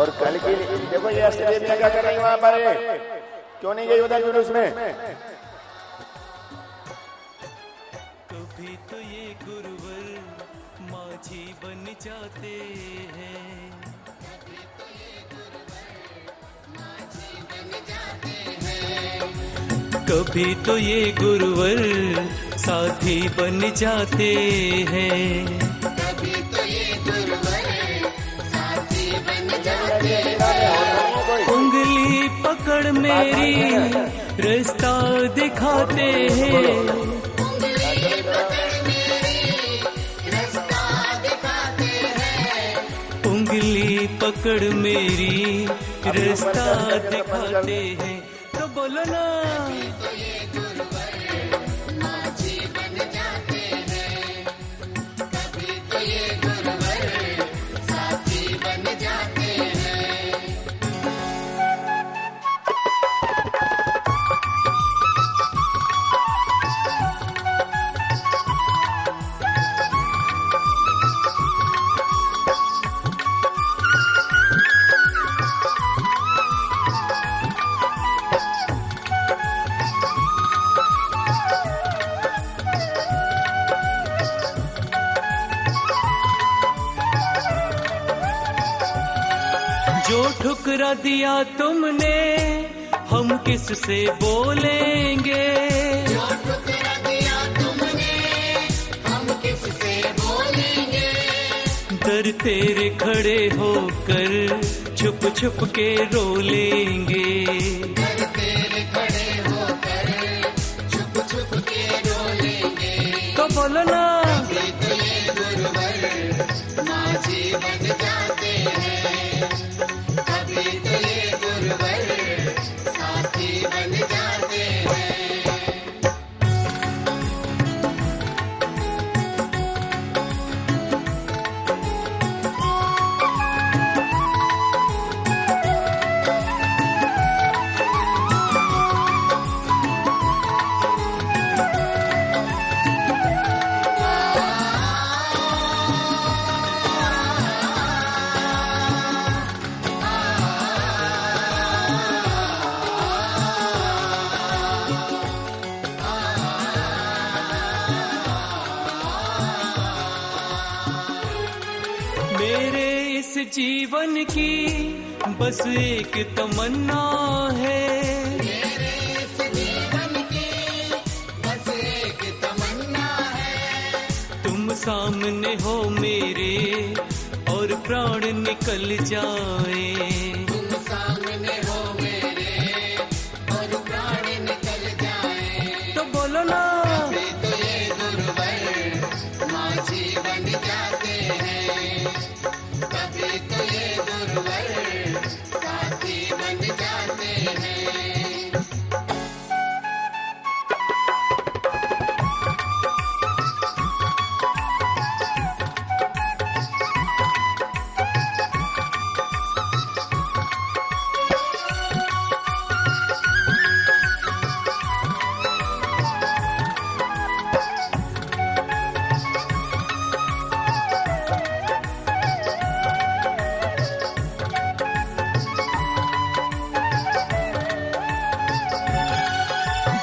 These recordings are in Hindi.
और कल की देखो ये अष्टदेवियां क्या कर रही वहां पर, क्यों नहीं गई उधर जुलूस में? कभी तो ये गुरुवर माझी बन जाते हैं, कभी तो ये गुरुवर साथी बन जाते हैं, कभी तो ये गुरुवर साथी बन जाते हैं। उंगली पकड़ मेरी रास्ता दिखाते हैं, उंगली पकड़ मेरी रास्ता दिखाते हैं, उंगली पकड़ मेरी रास्ता दिखाते हैं। तो बोलो ना, तो ये गुरुवर माझी बन जाते हैं, कभी तो ये गुरुवर साथी बन जाते हैं। जो ठुकरा दिया तुमने हम किससे बोलेंगे, जो ठुकरा दिया तुमने हम किससे बोलेंगे, दर तेरे खड़े होकर छुप छुप के रो लेंगे, घर तेरे खड़े होकर छुप छुप के रो लेंगे। तो बोलो ना, कभी तो ये गुरुवर माझी बन जाते हैं, कभी तो ये गुरुवर साथी बन जाते हैं। मेरे इस जीवन की बस एक तमन्ना है, मेरे इस जीवन की बस एक तमन्ना है, तुम सामने हो मेरे और प्राण निकल जाए, तुम सामने हो मेरे और प्राण निकल जाए। तो बोलो ना, कभी तो ये गुरुवर माझी बन जाते हैं, कभी तो ये गुरुवर साथी बन जाते हैं।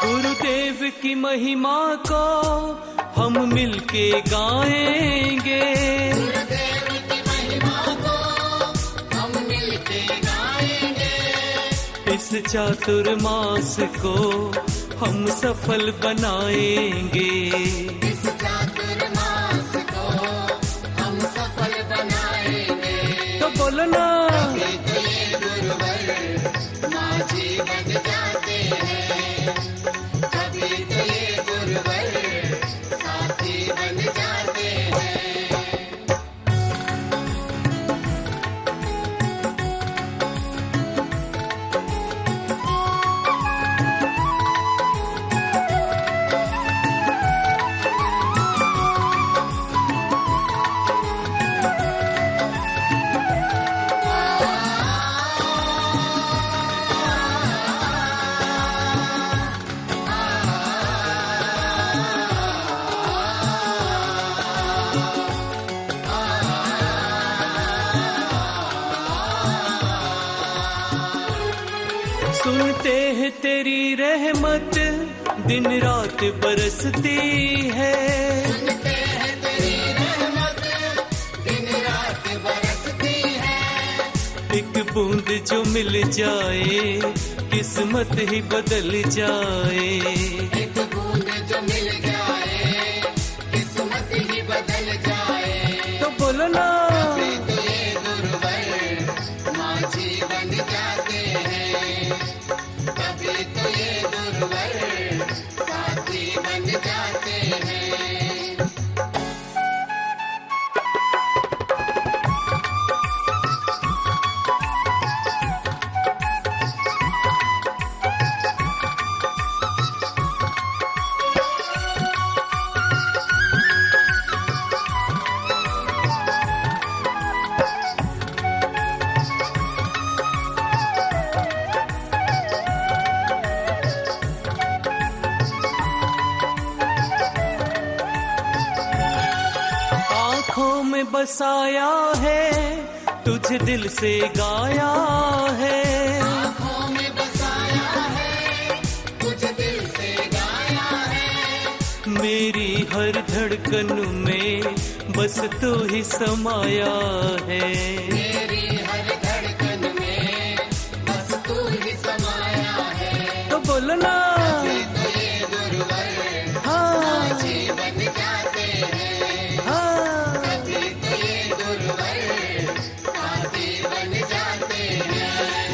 गुरुदेव की महिमा को हम मिलके गाएंगे, गुरुदेव की महिमा को हम मिलके गाएंगे, इस चातुर्मास को हम सफल बनाएंगे, इस चातुर्मास को हम सफल बनाएंगे। तो बोलो ना, कभी तो ये गुरुवर माझी बन जाते हैं, कभी तो ये गुरुवर साथी बन जाते हैं। तेरी रहमत दिन रात बरसती है। सुनते हैं तेरी रहमत दिन रात बरसती है। एक बूंद जो मिल जाए किस्मत ही बदल जाए। एक बूंद जो मिल जाए किस्मत ही बदल जाए। तो बोलो ना कभी तो ये गुरुवर माझी बन जाते हैं। कभी तो ये गुरुवर साथी बन जाते हैं। आँखों में बसाया है तुझे दिल से गाया है। आँखों में बसाया है तुझे दिल से गाया है। मेरी हर धड़कन में बस तू ही समाया है। मेरी हर धड़कन में बस तू ही समाया है। तो बोलो ना कभी तो ये गुरुवर हाँ माझी बन जाते हैं। हाँ। कभी तो ये गुरुवर साथी बन जाते हैं।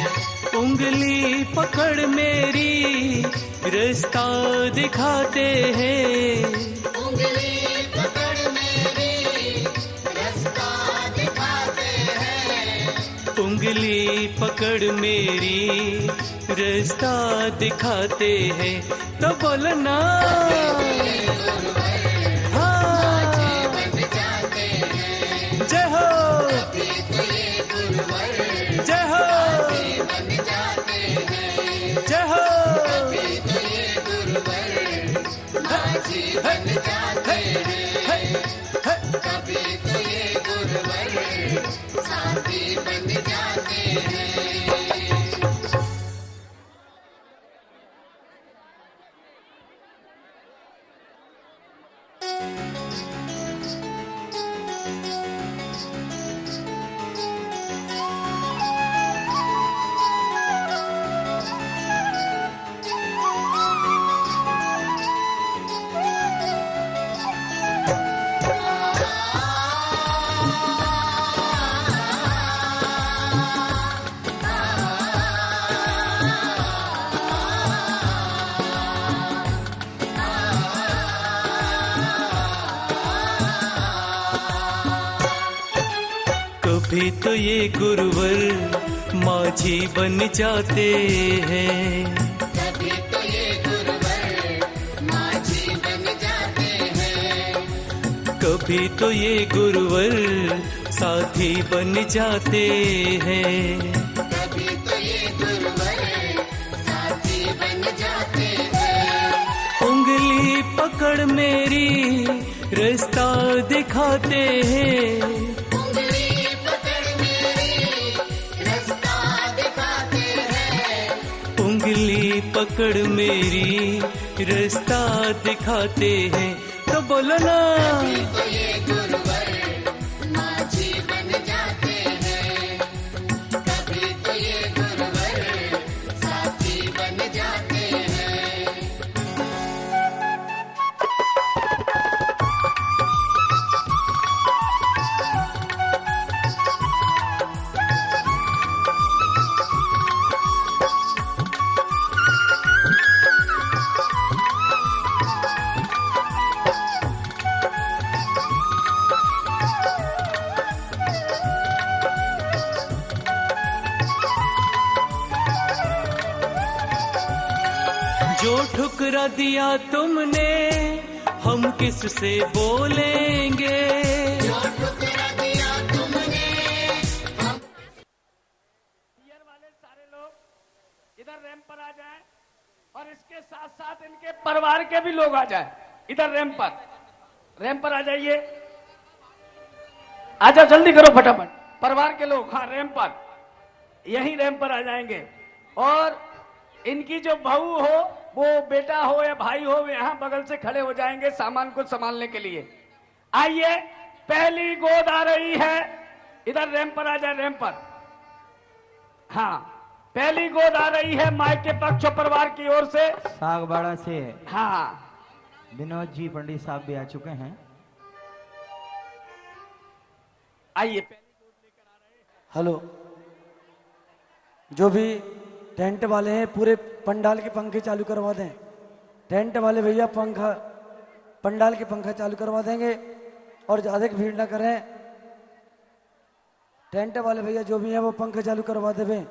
उंगली पकड़ मेरी रास्ता दिखाते हैं। उंगली पकड़ मेरी रास्ता दिखाते हैं। उंगली पकड़ मेरी रास्ता दिखाते हैं। तो बोलो ना हाँ बन जाते हैं। जय हो कभी तो ये गुरुवर जय हो बन जाते हैं। जय हो कभी तो ये गुरुवर माझी बन जाते हैं। कभी तो ये गुरुवर साथी बन जाते हैं। कभी तो ये गुरुवर माझी बन जाते हैं। कभी तो ये गुरुवर माझी बन जाते हैं। कभी तो ये गुरुवर साथी बन जाते हैं। कभी तो ये गुरुवर साथी बन जाते हैं। उंगली पकड़ मेरी रास्ता दिखाते हैं। उंगली पकड़ मेरी रास्ता दिखाते हैं। उंगली पकड़ मेरी रास्ता दिखाते हैं। तो बोलो ना कभी तो ये गुरुवर माझी बन जाते हैं। कभी तो ये गुरुवर साथी बन जाते हैं। जो ठुकरा दिया तुमने हम किससे बोलेंगे। जो ठुकरा दिया तुमने हम पियर वाले सारे लोग इधर रैंप पर आ जाएं और इसके साथ साथ इनके परिवार के भी लोग आ जाएं। इधर रैंप पर आ जाइए। आ जाओ जल्दी करो फटाफट। परिवार के लोग हाँ रैंप पर, यही रैंप पर आ जाएंगे और इनकी जो बहू हो, वो बेटा हो या भाई हो, वे यहाँ बगल से खड़े हो जाएंगे सामान को संभालने के लिए। आइए, पहली गोद आ रही है, इधर रैंप पर आ जाए, रैंप पर। हाँ, पहली गोद आ रही है माइक के पक्ष परिवार की ओर से, सागबाड़ा से। हाँ, विनोद जी पंडित साहब भी आ चुके हैं। आइए। हेलो, जो भी टेंट वाले हैं पूरे पंडाल के पंखे चालू करवा दें। टेंट वाले भैया पंखा, पंडाल के पंखा चालू करवा देंगे और ज्यादा भीड़ ना करें। टेंट वाले भैया जो भी हैं वो पंखे चालू करवा देवे।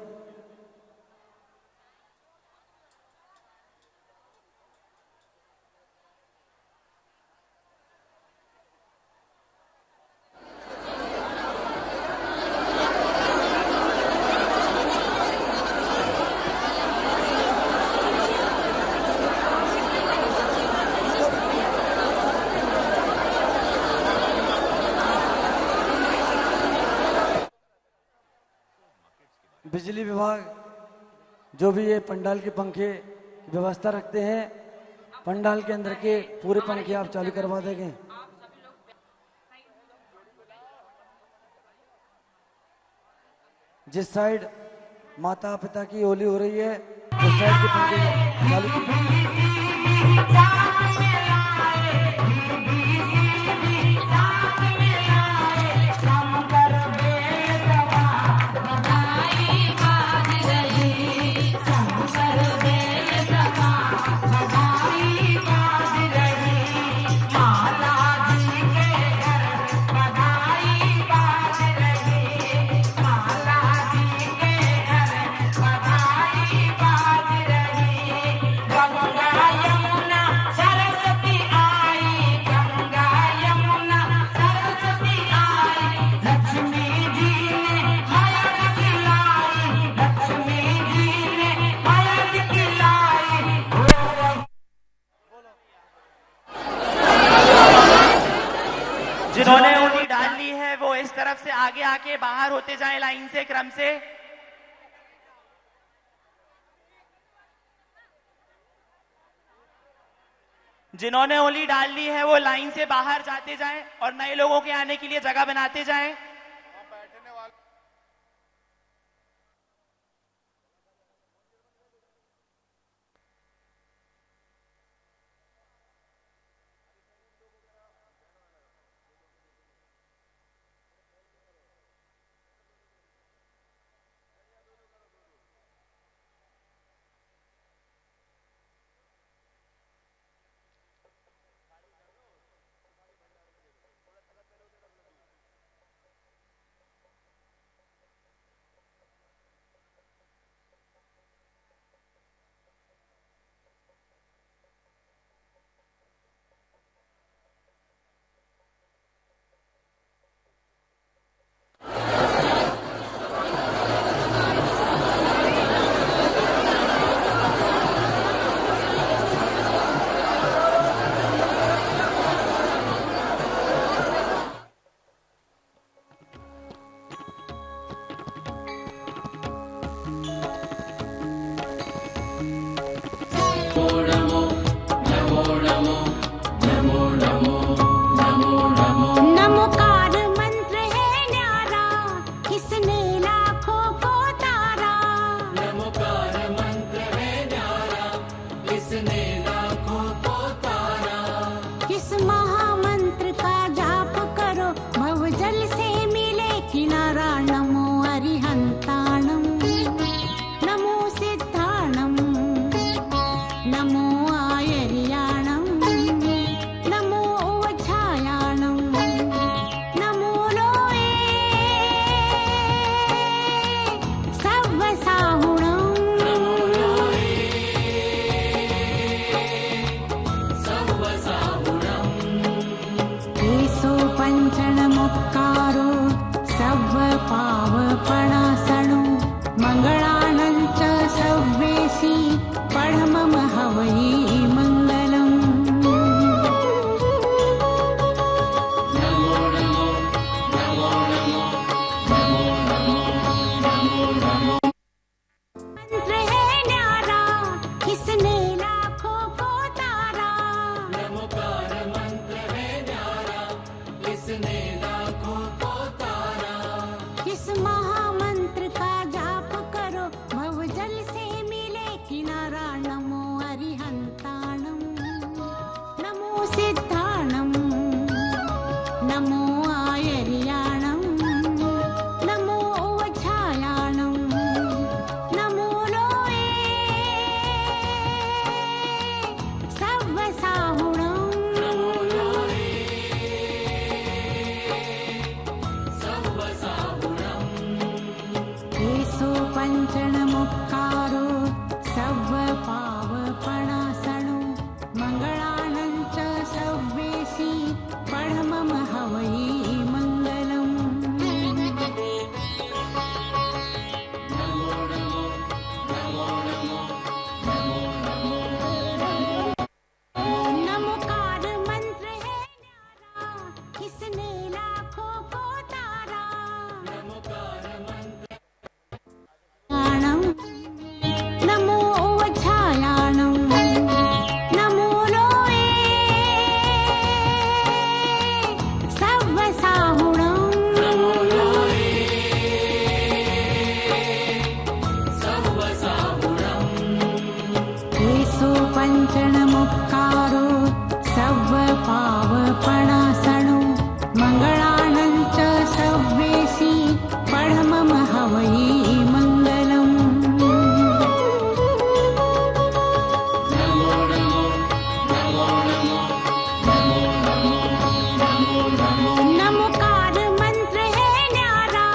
बिजली विभाग जो भी ये पंडाल के पंखे की व्यवस्था रखते हैं, पंडाल के अंदर के पूरे पंखे आप चालू करवा देंगे। जिस साइड माता पिता की होली हो रही है उस साइड के पंखे चालू जिन्होंने होली डाल ली है वो इस तरफ से आगे आके बाहर होते जाएं लाइन से, क्रम से। जिन्होंने होली डाल ली है वो लाइन से बाहर जाते जाएं और नए लोगों के आने के लिए जगह बनाते जाएं। नमोकार मंत्र है न्यारा, किसने लाखों को तारा। नमोकार मंत्र है न्यारा, किसने लाखों को तारा। इस महामंत्र का जाप करो, भवजल से मिले किनारा। नमो अरिहंताणम, नमो सिद्धाणम, नमो आयर्याणम, नमो ओझायाणम, नमो लोए सव्वसाहुणम। केशो पञ्चणमुक्कारो सव्वपावपणासनो, मङ्गलानञ्च सव्वेसी पढमम हवै मङ्गलम्। मंत्र है न्यारा, इसने लाखों को तारा। इस महामंत्र का जाप करो भव जल से मिले किनारा। नमो अरिहंताणम नमो सिद्धाणम नमो आयर्याणम नमो ओवछायाणम नमो लोये सव्वसाहुणम नमो लोये सव्वसाहुणम्। येषु पञ्चणमुक्कारो सव्वपावपणासनो मङ्गलानं च सव्वेशी पढमम हवै मङ्गलम्। नमोकार मंत्र है न्यारा किसने लाखों को तारा। नमो ओवछायाणम नमो लोये सव्वसाहुणम नमो लोये सव्वसाहुणम्। येषु पञ्चणमुक्कारो सव्वपावपणासनो मङ्गलानं च सव्वेशी पढमम हवै मङ्गलम्। नमोकार मंत्र है न्यारा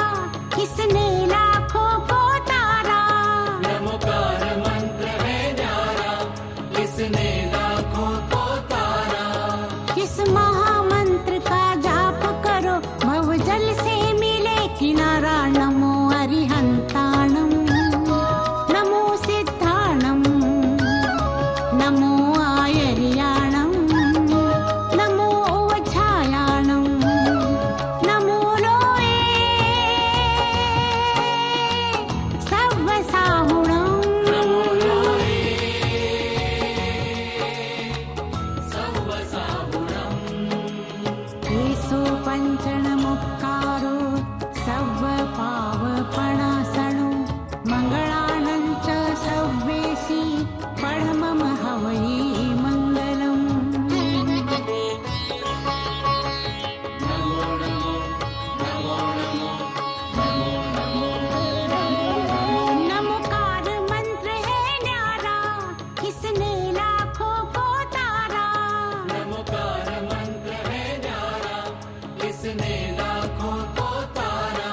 किसने लाखों को तारा। नमोकार मंत्र है न्यारा इसने लाखों को तारा। इस महामंत्र का जाप करो भव जल से मिले किनारा। नमो अरिहंताणम नमो सिद्धाणम नमो आयर्याणम नमो ओवछायाणम नमो लोये सव्वसाहुणम नमो लोये सव्वसाहुणम्। येषु पञ्चणमुक्कारो सव्वपावपणासनो मङ्गलानं च सव्वेशी पढमम हवै मङ्गलम्। नमोकार मंत्र है न्यारा किसने लाखों को तारा। नमोकार मंत्र है न्यारा इसने लाखों को तारा।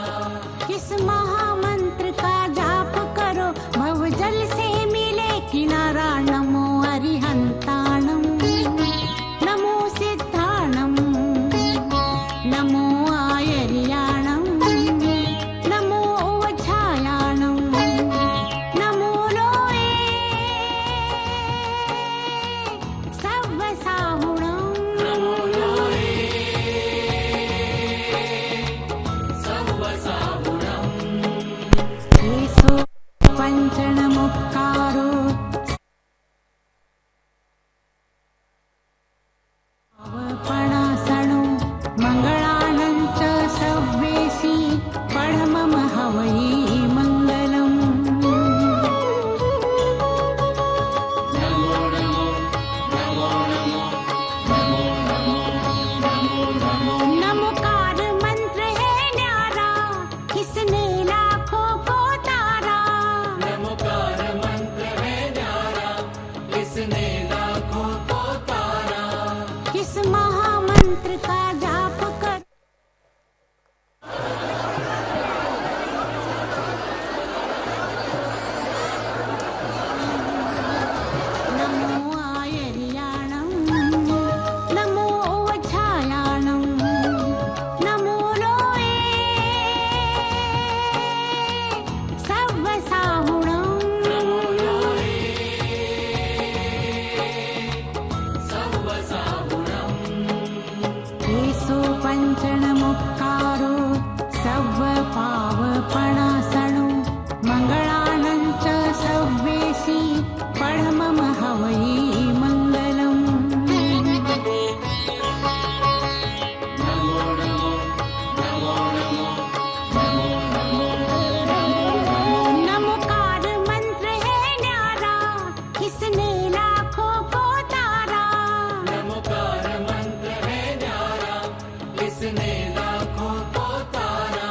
इस महामंत्र का जाप करो भव जल से मिले किनारा। नमो अरिहंताणम नमो सिद्धाणम नमो आयर्याणम नमो ओवछायाणम नमो लोये सव्वसाहुणम नमो लोये सव्वसाहुणम्। येषु पञ्चणमुक्कारो पावपणासनो मङ्गलानं च सव्वेशी पढमम हवै मङ्गलम्। नमोकार मंत्र है न्यारा किसने लाखों को तारा। नमोकार मंत्र है न्यारा इसने लाखों को तारा। इस महामंत्र का जाप कर नमो आयर्याणम नमो ओवछायाणम नमो लोये सव्वसाहुणम नमो लोये सव्वसाहुणम्। येषु पञ्चणमुक्कारो सव्वपावपणासनो मङ्गलानं च सव्वेशी पढमम हवै मङ्गलम्। नमो इसने लाखों को तारा।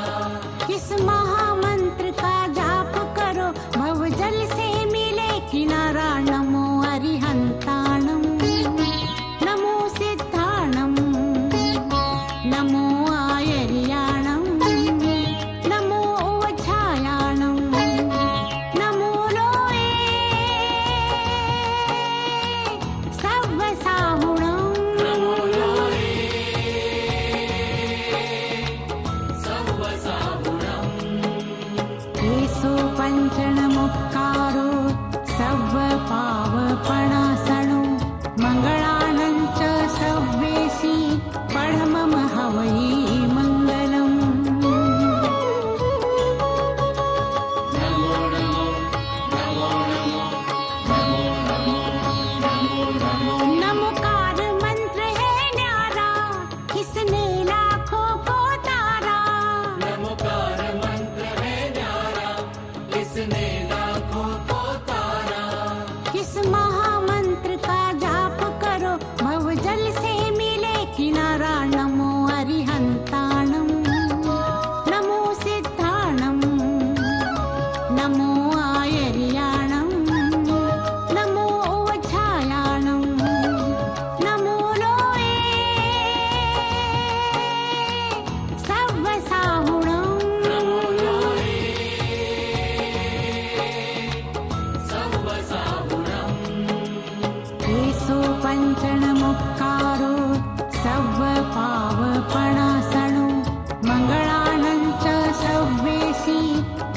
इस महामंत्र का जाप करो भवजल से मिले किनारा। नमो अरिहंताणं नमो सिद्धाणं नमो आयर्याणं नमो उवच्छायाणं नमो लोये सव्वसाहुणं नमो लोये सव्वसाहुणम्। येषु पञ्चणमुक्कारो सव्वपावपणासनो मङ्गलानं च सव्वेशी पढमम हवै मङ्गलम्। नमोकार मंत्र है न्यारा किसने लाखों को तारा। नमोकार मंत्र है न्यारा इसने लाखों को तारा। इस महामंत्र का जाप करो भवजल से मिले किनारा। नमो अरिहंताणं नमो सिद्धाणं नमो आयर्याणं नमो उवच्छायाणं नमो लोये सव्वसाहुणं नमो लोये सव्वसाहुणम्। येषु पञ्चणमुक्कारो सव्वपावपणासनो मङ्गलानं च सव्वेशी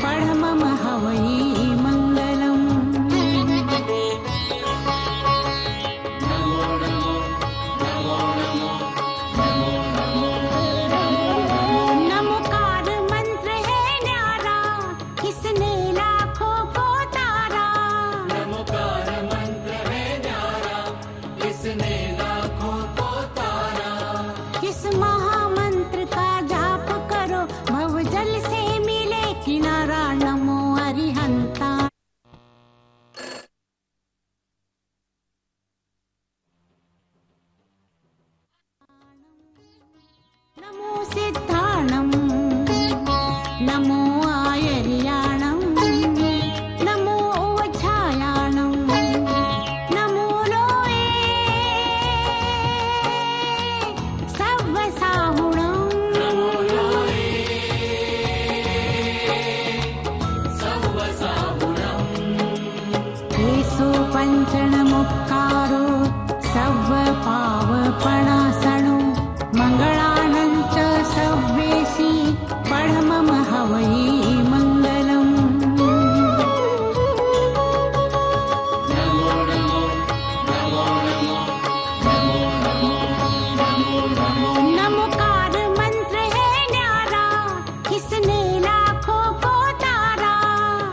पढमम हवै मङ्गलम्। नमोकार मंत्र है न्यारा किसने लाखों को तारा। नमोकार मंत्र है न्यारा इसने लाखों को तारा। इस महामंत्र का जाप करो भवजल से मिले किनारा। नमो अरिहंता नमो सिद्धाणं नमो आयर्याणं नमो उवच्छायाणं नमो लोये सव्वसाहुणं नमो लोये सव्वसाहुणम्। येषु पञ्चणमुक्कारो सव्वपावपणासनो मङ्गलानं च सव्वेशी पढमम हवै मङ्गलम्। नमोकार मंत्र है न्यारा किसने लाखों को तारा।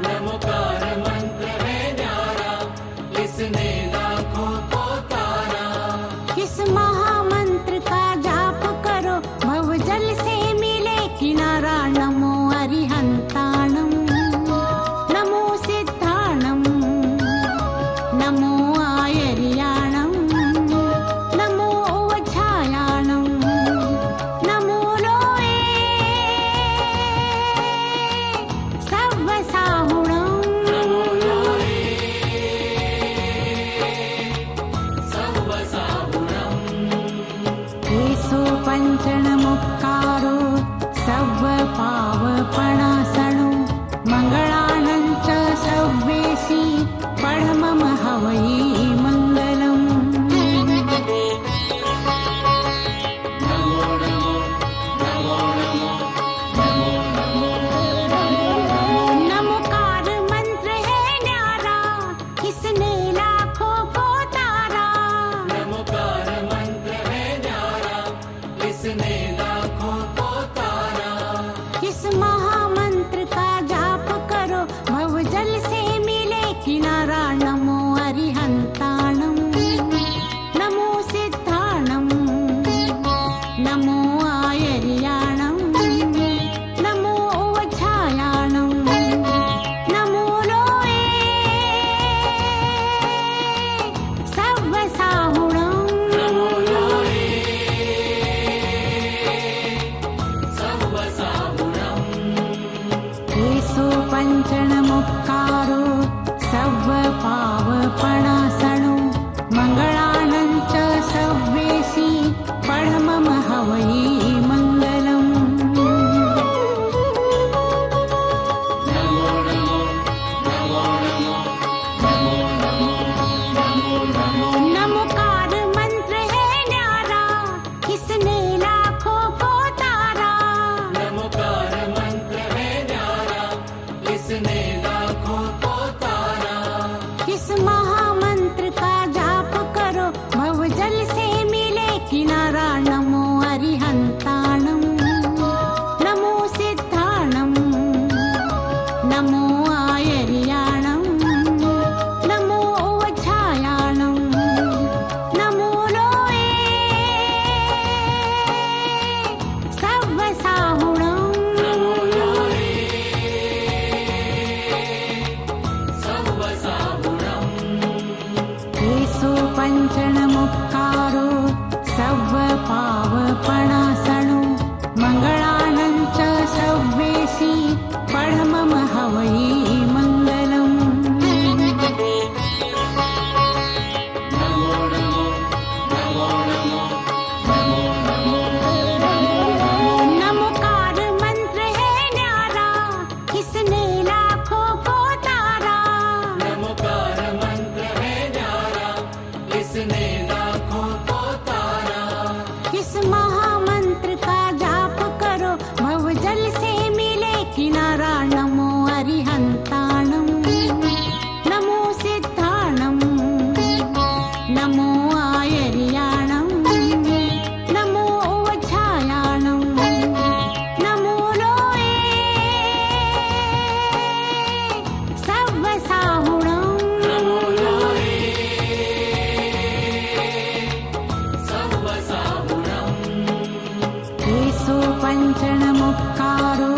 नमोकार मंत्र है न्यारा इसने लाखों को तारा। इस महामंत्र का जाप करो भवजल से मिले किनारा। नमो अरिहंताणं नमो सिद्धाणं नमो आयर्याणं नमो उवच्छायाणं नमो लोये सव्वसाहुणं नमो लोये सव्वसाहुणम्। येषु पञ्चणमुक्कारो सव्वपावपणासनो मङ्गलानं च सव्वेशी पढमम हवै मङ्गलम्। नमोकार मंत्र है न्यारा किसने लाखों को तारा। नमोकार मंत्र है न्यारा इसने लाखों को तारा। इस महामंत्र का जाप करो भवजल से मिले किनारा। नमो अरिहंताणं नमो सिद्धाणं नमो आयर्याणं नमो उवच्छायाणं नमो लोये सव्वसाहुणं नमो लोये केसो पंचण मुक्कारो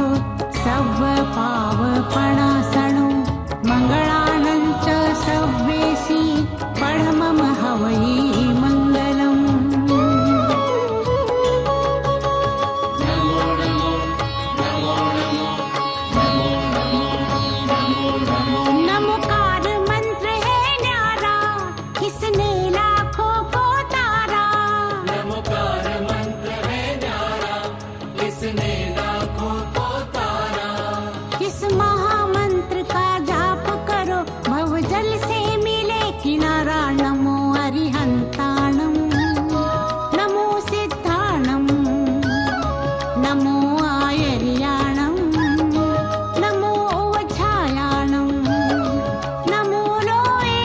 सव्व पाव पणासणो मंगलानंच सव्वेसी पढ़मम हवई मंगलम। नमोकार मंत्र है न्यारा किसने लाखों को तारा। नमोकार मंत्र है न्यारा इसने लाखों को तारा। इस महामंत्र का जाप करो भवजल से मिले किनारा। नमो अरिहंताणम नमो सिद्धाणम नमो आयर्याणम नमो ओवछायाणम नमो लोए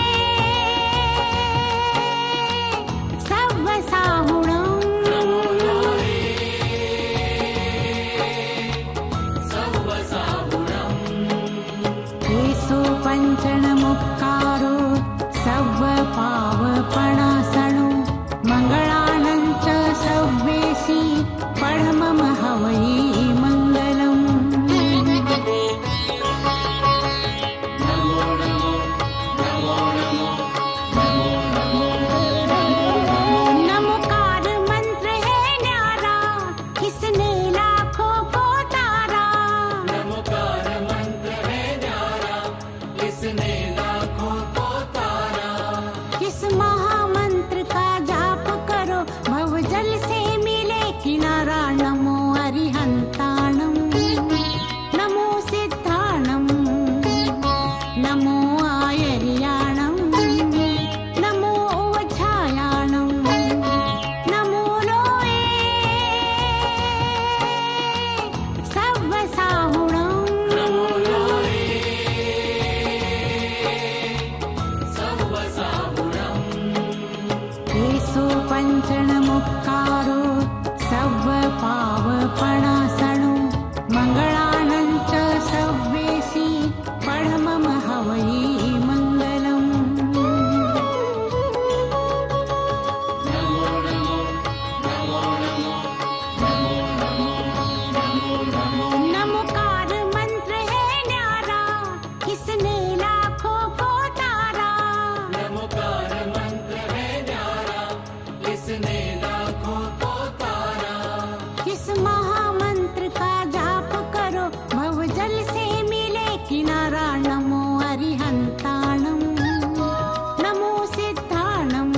सव्वसाहुणम। केसो पंचण मुक्कारो सव्व पाव पणासणो मंगलानंच सव्वेसी पढ़मम हवई मंगलम। नमोकार मंत्र है न्यारा किसने लाखों को तारा। नमोकार मंत्र है न्यारा इसने लाखों को तारा। इस महामंत्र का जाप करो भवजल से मिले किनारा। नमो अरिहंताणम नमो सिद्धाणम नमो आयर्याणम नमो ओवछायाणम नमो लोए सव्वसाहुणम। केसो पंचण मुक्कारो सव्व पाव पणासणो मंगलानंच सव्वेसी पढ़मम हवई मंगलम। नमोकार मंत्र है न्यारा किसने लाखों को तारा। नमोकार मंत्र है न्यारा इसने लाखों को तारा। इस महामंत्र का जाप करो भवजल से मिले किनारा। नमो अरिहंताणम नमो सिद्धाणम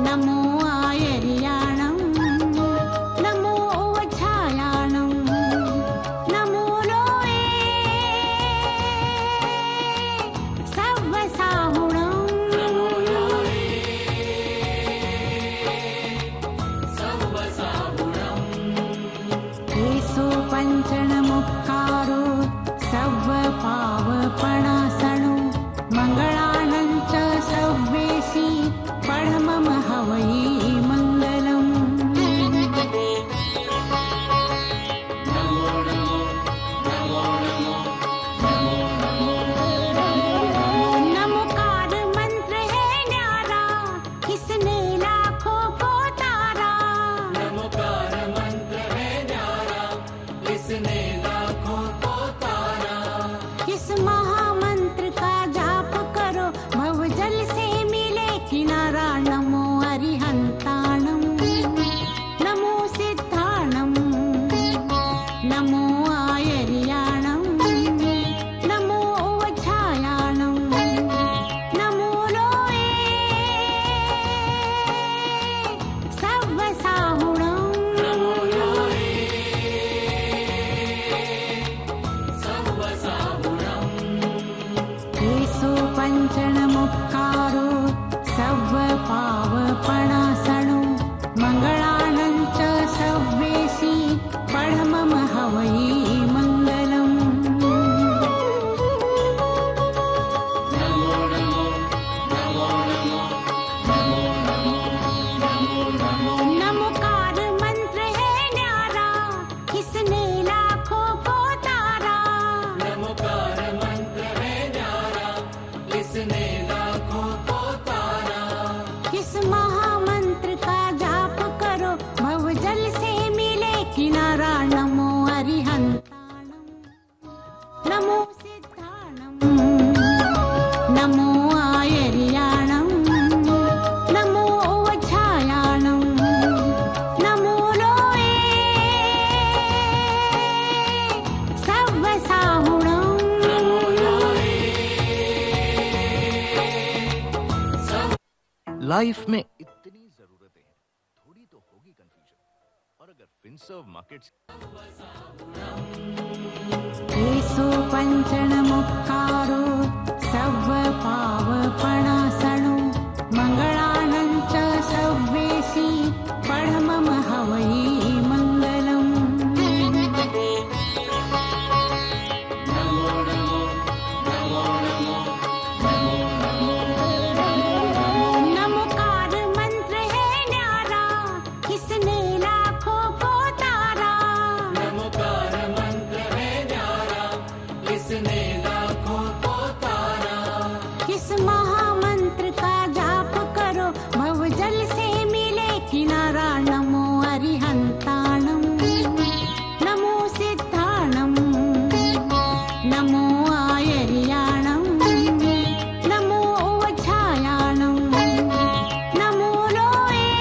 नमो आयर्याणम नमो ओवछायाणम नमो लोए सव्वसाहुणम। केसो पंचण मुक्कारो सव्व पाव पणासणो मंगलानंच सव्वेसी पढ़मम हवई मंगलम। नमोकार मंत्र है न्यारा किसने लाखों को तारा। नमोकार मंत्र है न्यारा इसने लाखों किनारा नमो अरिहंताणं नमो सिद्धाणं नमो आयर्याणं नमो वज्रायाणं नमो लोये सव्वसाहुणं लाइफ में इतनी जरूरतें हैं, थोड़ी तो होगी कंफ्यूजन। और अगर फिनसर्व मार्केट्स केसो पञ्चणमुक्कारो सव्वपावपणासणो मङ्गलानं च सव्वेसी पढमम हवै मङ्गलम् नमोकार मंत्र है न्यारा किसने लाखों को तारा नमोकार मंत्र है न्यारा, इसने लाखों को तारा। किस महामंत्र का जाप करो भवजल से मिले किनारा नमो अरिहंताणं नमो सिद्धाणं नमो आयर्याणं नमो वज्रायाणं नमो लोये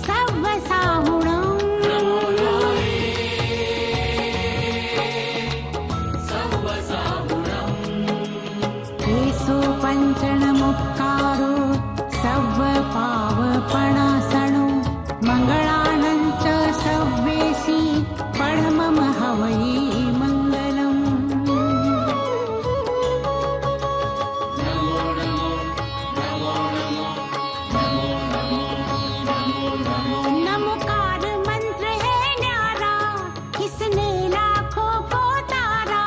सव्वसाहुणं केसो पञ्चणमुक्कारो सव्वपावपणासणो मङ्गलानं च सव्वेसी पढमम हवै मङ्गलम् नमोकार मंत्र है न्यारा किसने लाखों को तारा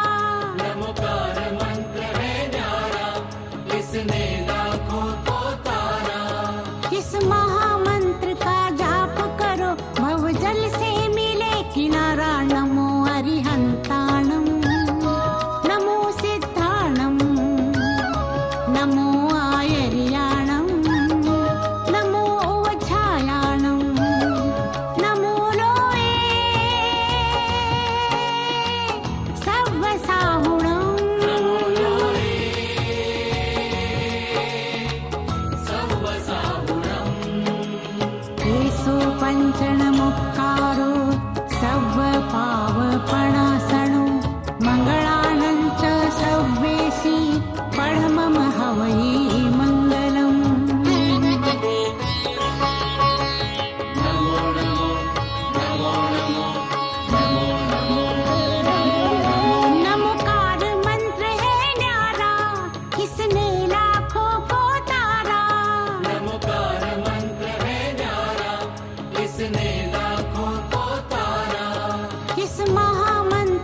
नमोकार मंत्र है न्यारा, इसने लाखों को तारा। किस महामंत्र का जाप करो भवजल से मिले किनारा नमो अरिहंताणं नमो सिद्धाणं नमो आयर्याणं नमो वज्रायाणं नमो लोये सव्वसाहुणं केसो पञ्चणमुक्कारो सव्वपावपणासणो मङ्गलानं च सव्वेसी पढमम हवै मङ्गलम् नमोकार मंत्र है न्यारा किसने लाखों को तारा नमोकार मंत्र है न्यारा, इसने लाखों को तारा। किस महामंत्र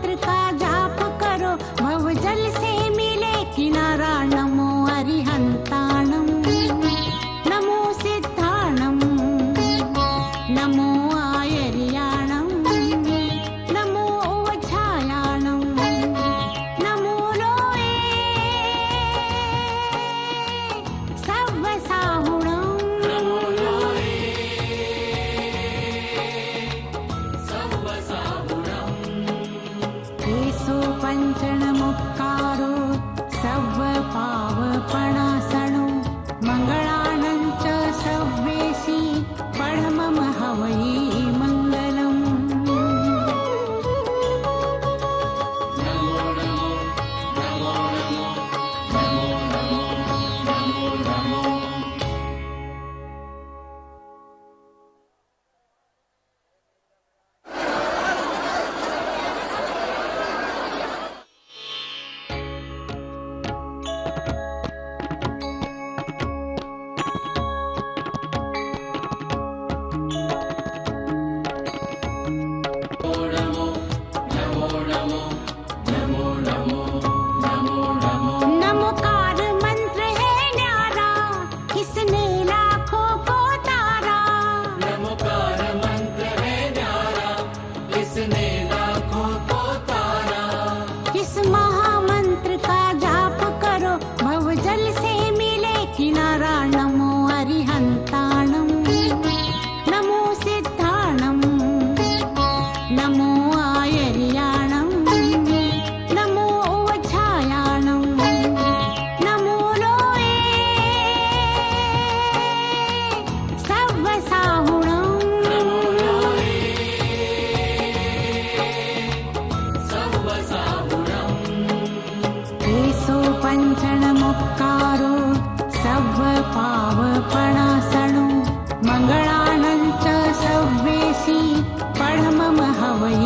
सर्वेशी पढ़मम हवै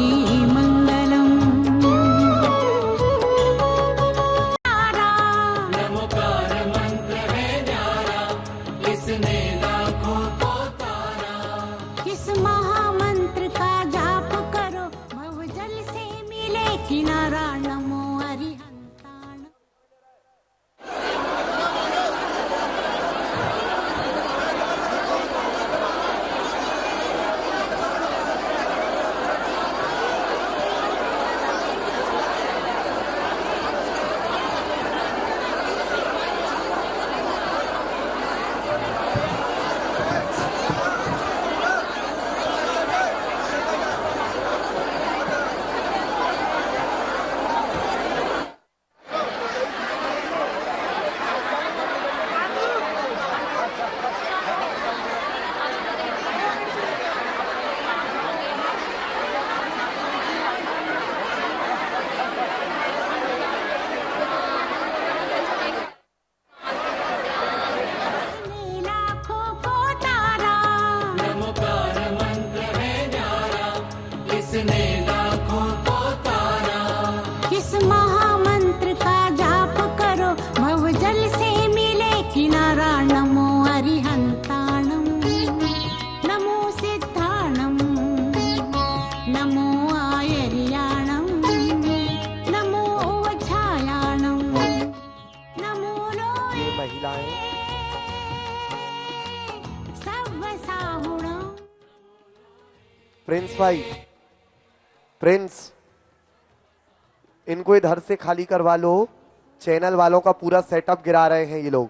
मंगलम् नमोकार मंत्र है न्यारा, इसने लाखों को तारा। इस महामंत्र का जाप करो, भवजल से मिले किनारा। नमो अरिहंताण। इसने लाखों को तारा। नमोकार मंत्र है न्यारा, इसने लाखों को तारा। इस महामंत्र का जाप करो, भवजल से मिले किनारा। नमो अरिहंताणम्, नमो सिद्धाणम्, नमो आयर्याणम्, नमो ओझायाणम्, नमो लोये महिलाएं सर्वसाहुणम्। प्रिंस भाई, प्रिंस, इनको इधर से खाली करवा लो। चैनल वालों का पूरा सेटअप गिरा रहे हैं ये लोग।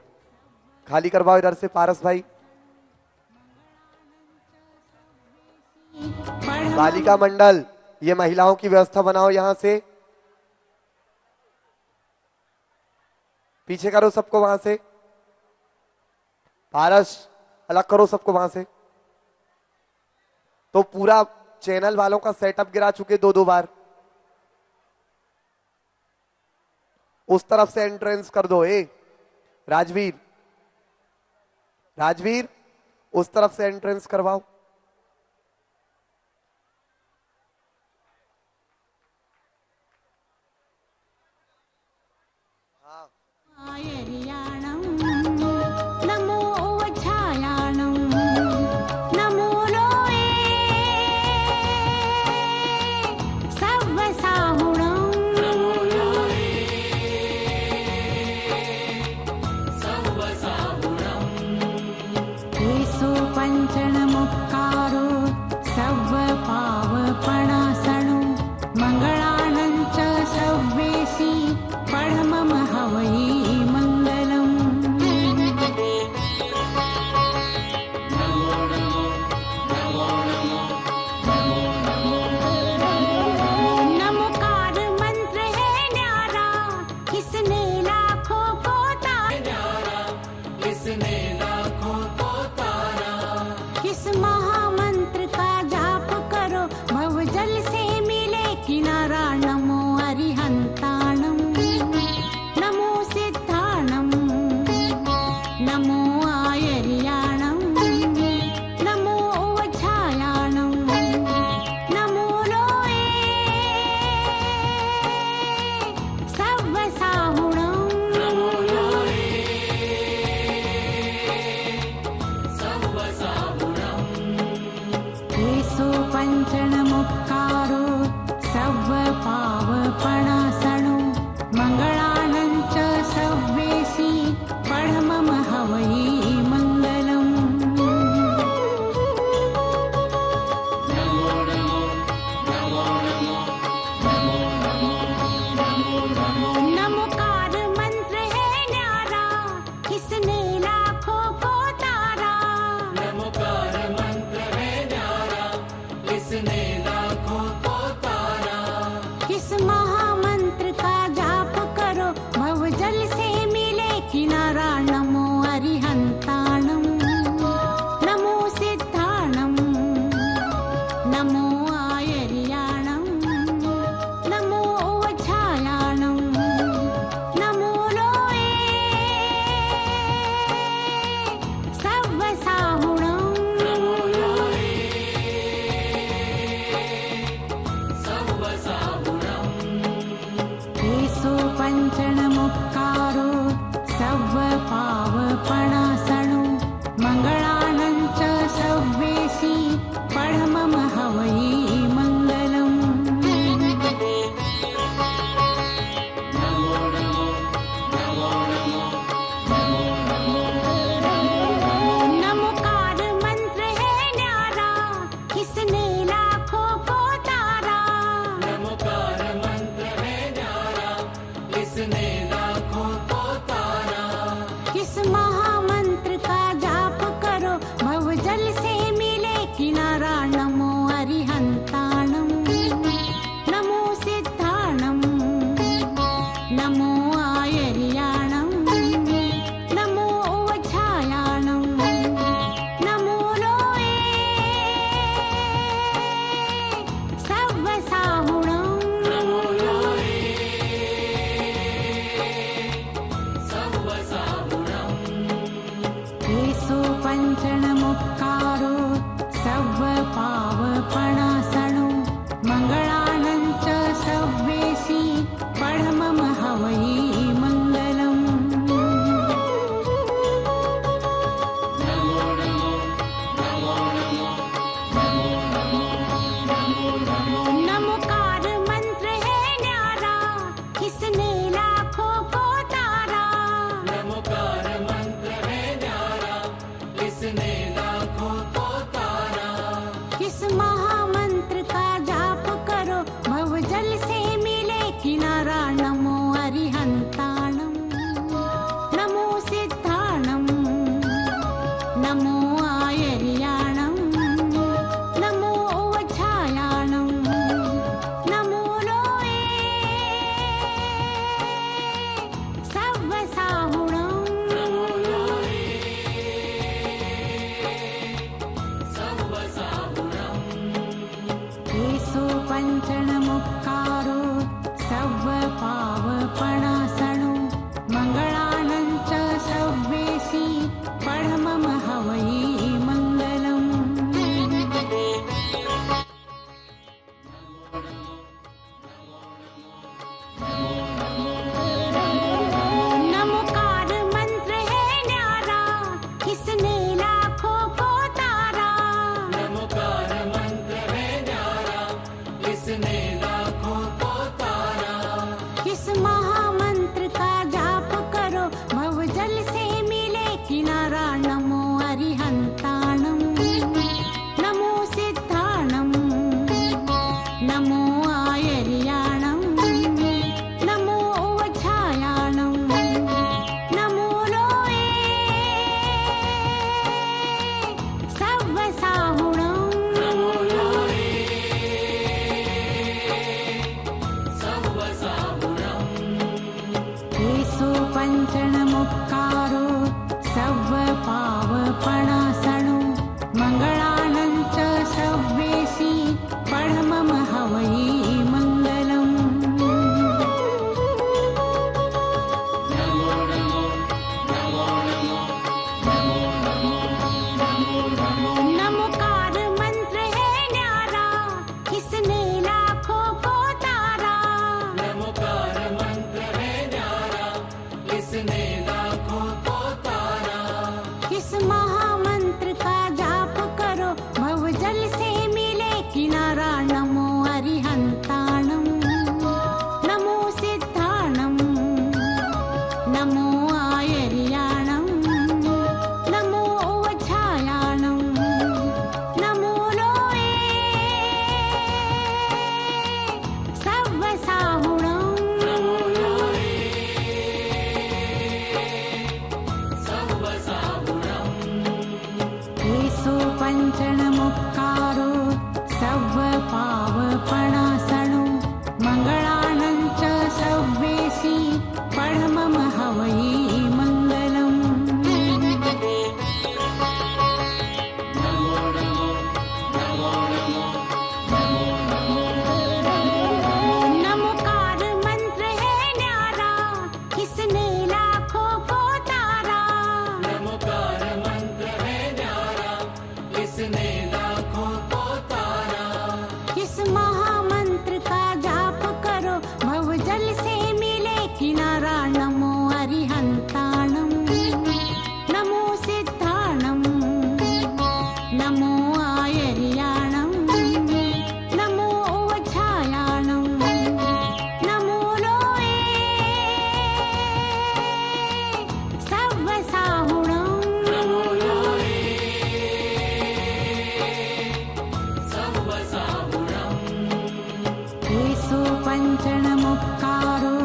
खाली करवाओ इधर से पारस भाई। बालिका मंडल, ये महिलाओं की व्यवस्था बनाओ यहां से। पीछे करो सबको वहां से। पारस, अलग करो सबको वहां से। तो पूरा चैनल वालों का सेटअप गिरा चुके दो बार। उस तरफ से एंट्रेंस कर दो। राजवीर, राजवीर, उस तरफ से एंट्रेंस करवाओ। आयर्याणम्, नमो ओझायाणम्, नमो लोये सर्वसाहुणम्। एषो पञ्चणमुक्कारो सर्वपावपणासनो, मङ्गलानं च सर्वेशी पढ़मम हवै मंगलम्। इस महामंत्र का जाप करो भव जल से मिले किनारा। नमो अरिहंताणम नमो सिद्धाणम नमो आयर्याणम नमो ओवछायाणम नमो लोये सव्वसाहुणम केशो पञ्चणमुक्कारो सव्वपावपणासनो मङ्गलानञ्च सव्वेशी पढमम हवै मङ्गलम्। नमोकार मंत्र है न्यारा किसने लाखों को तारा। नमोकार मंत्र है न्यारा इसने लाखों को तारा। इस महामंत्र का जाप करो भव जल से मिले किनारा। नमो अरिहंताणम नमो सिद्धाणम नमो आयर्याणम नमो ओवछायाणम नमो लोये सव्वसाहुणम केशो पञ्चणमुक्कारो सव्वपावपणासनो मङ्गलानञ्च सव्वेशी पढमम हवै मङ्गलम्। नमोकार मंत्र है न्यारा किसने लाखों को तारा। नमोकार मंत्र है न्यारा इसने लाखों को तारा। इस महामंत्र का जाप करो भव जल से मिले किनारा। नमो अरिहंताणम नमो सिद्धाणम नमो आयर्याणम नमो ओवछायाणम नमो लोये सव्वसाहुणम केशो पञ्चणमुक्कारो सव्वपावपणासनो मङ्गलानञ्च सव्वेशी पढमम हवै मङ्गलम्। नमोकार मंत्र है न्यारा किसने लाखों को तारा। नमोकार मंत्र है न्यारा इसने लाखों को तारा। इस महामंत्र का जाप करो भव जल से मिले किनारा। नमो अरिहंताणम नमो सिद्धाणम नमो आयर्याणम नमो ओवछायाणम नमो लोये सव्वसाहुणम केशो पञ्चणमुक्कारो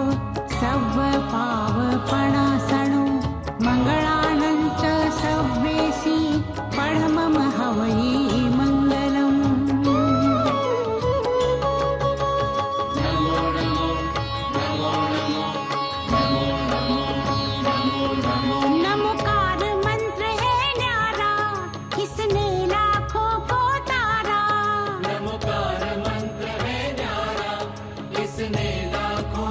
सव्वपावपणासनो मङ्गलानञ्च सव्वेशी पढमम हवै मङ्गलम्। नमोकार मंत्र है न्यारा किसने लाखों को तारा। नमोकार मंत्र है न्यारा इसने लाखों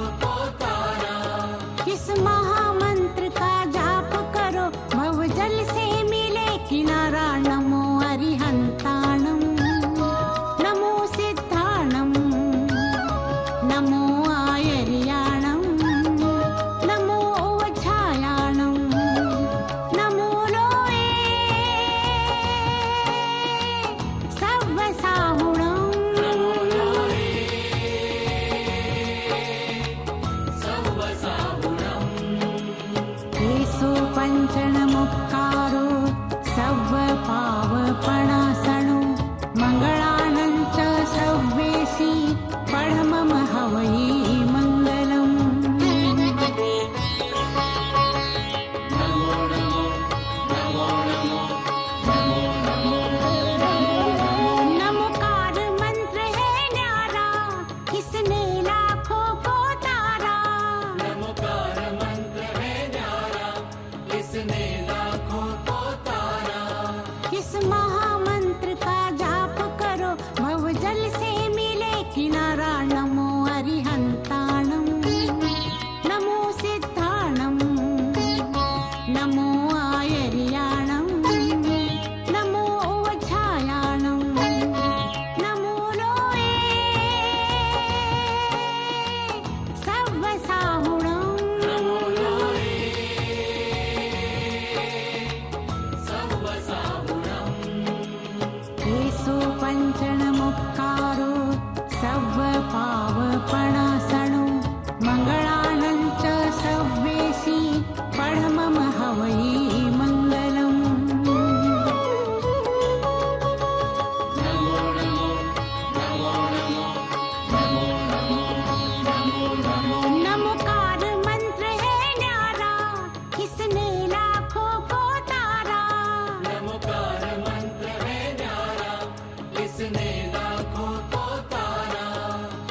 किसने लाखों को तारा।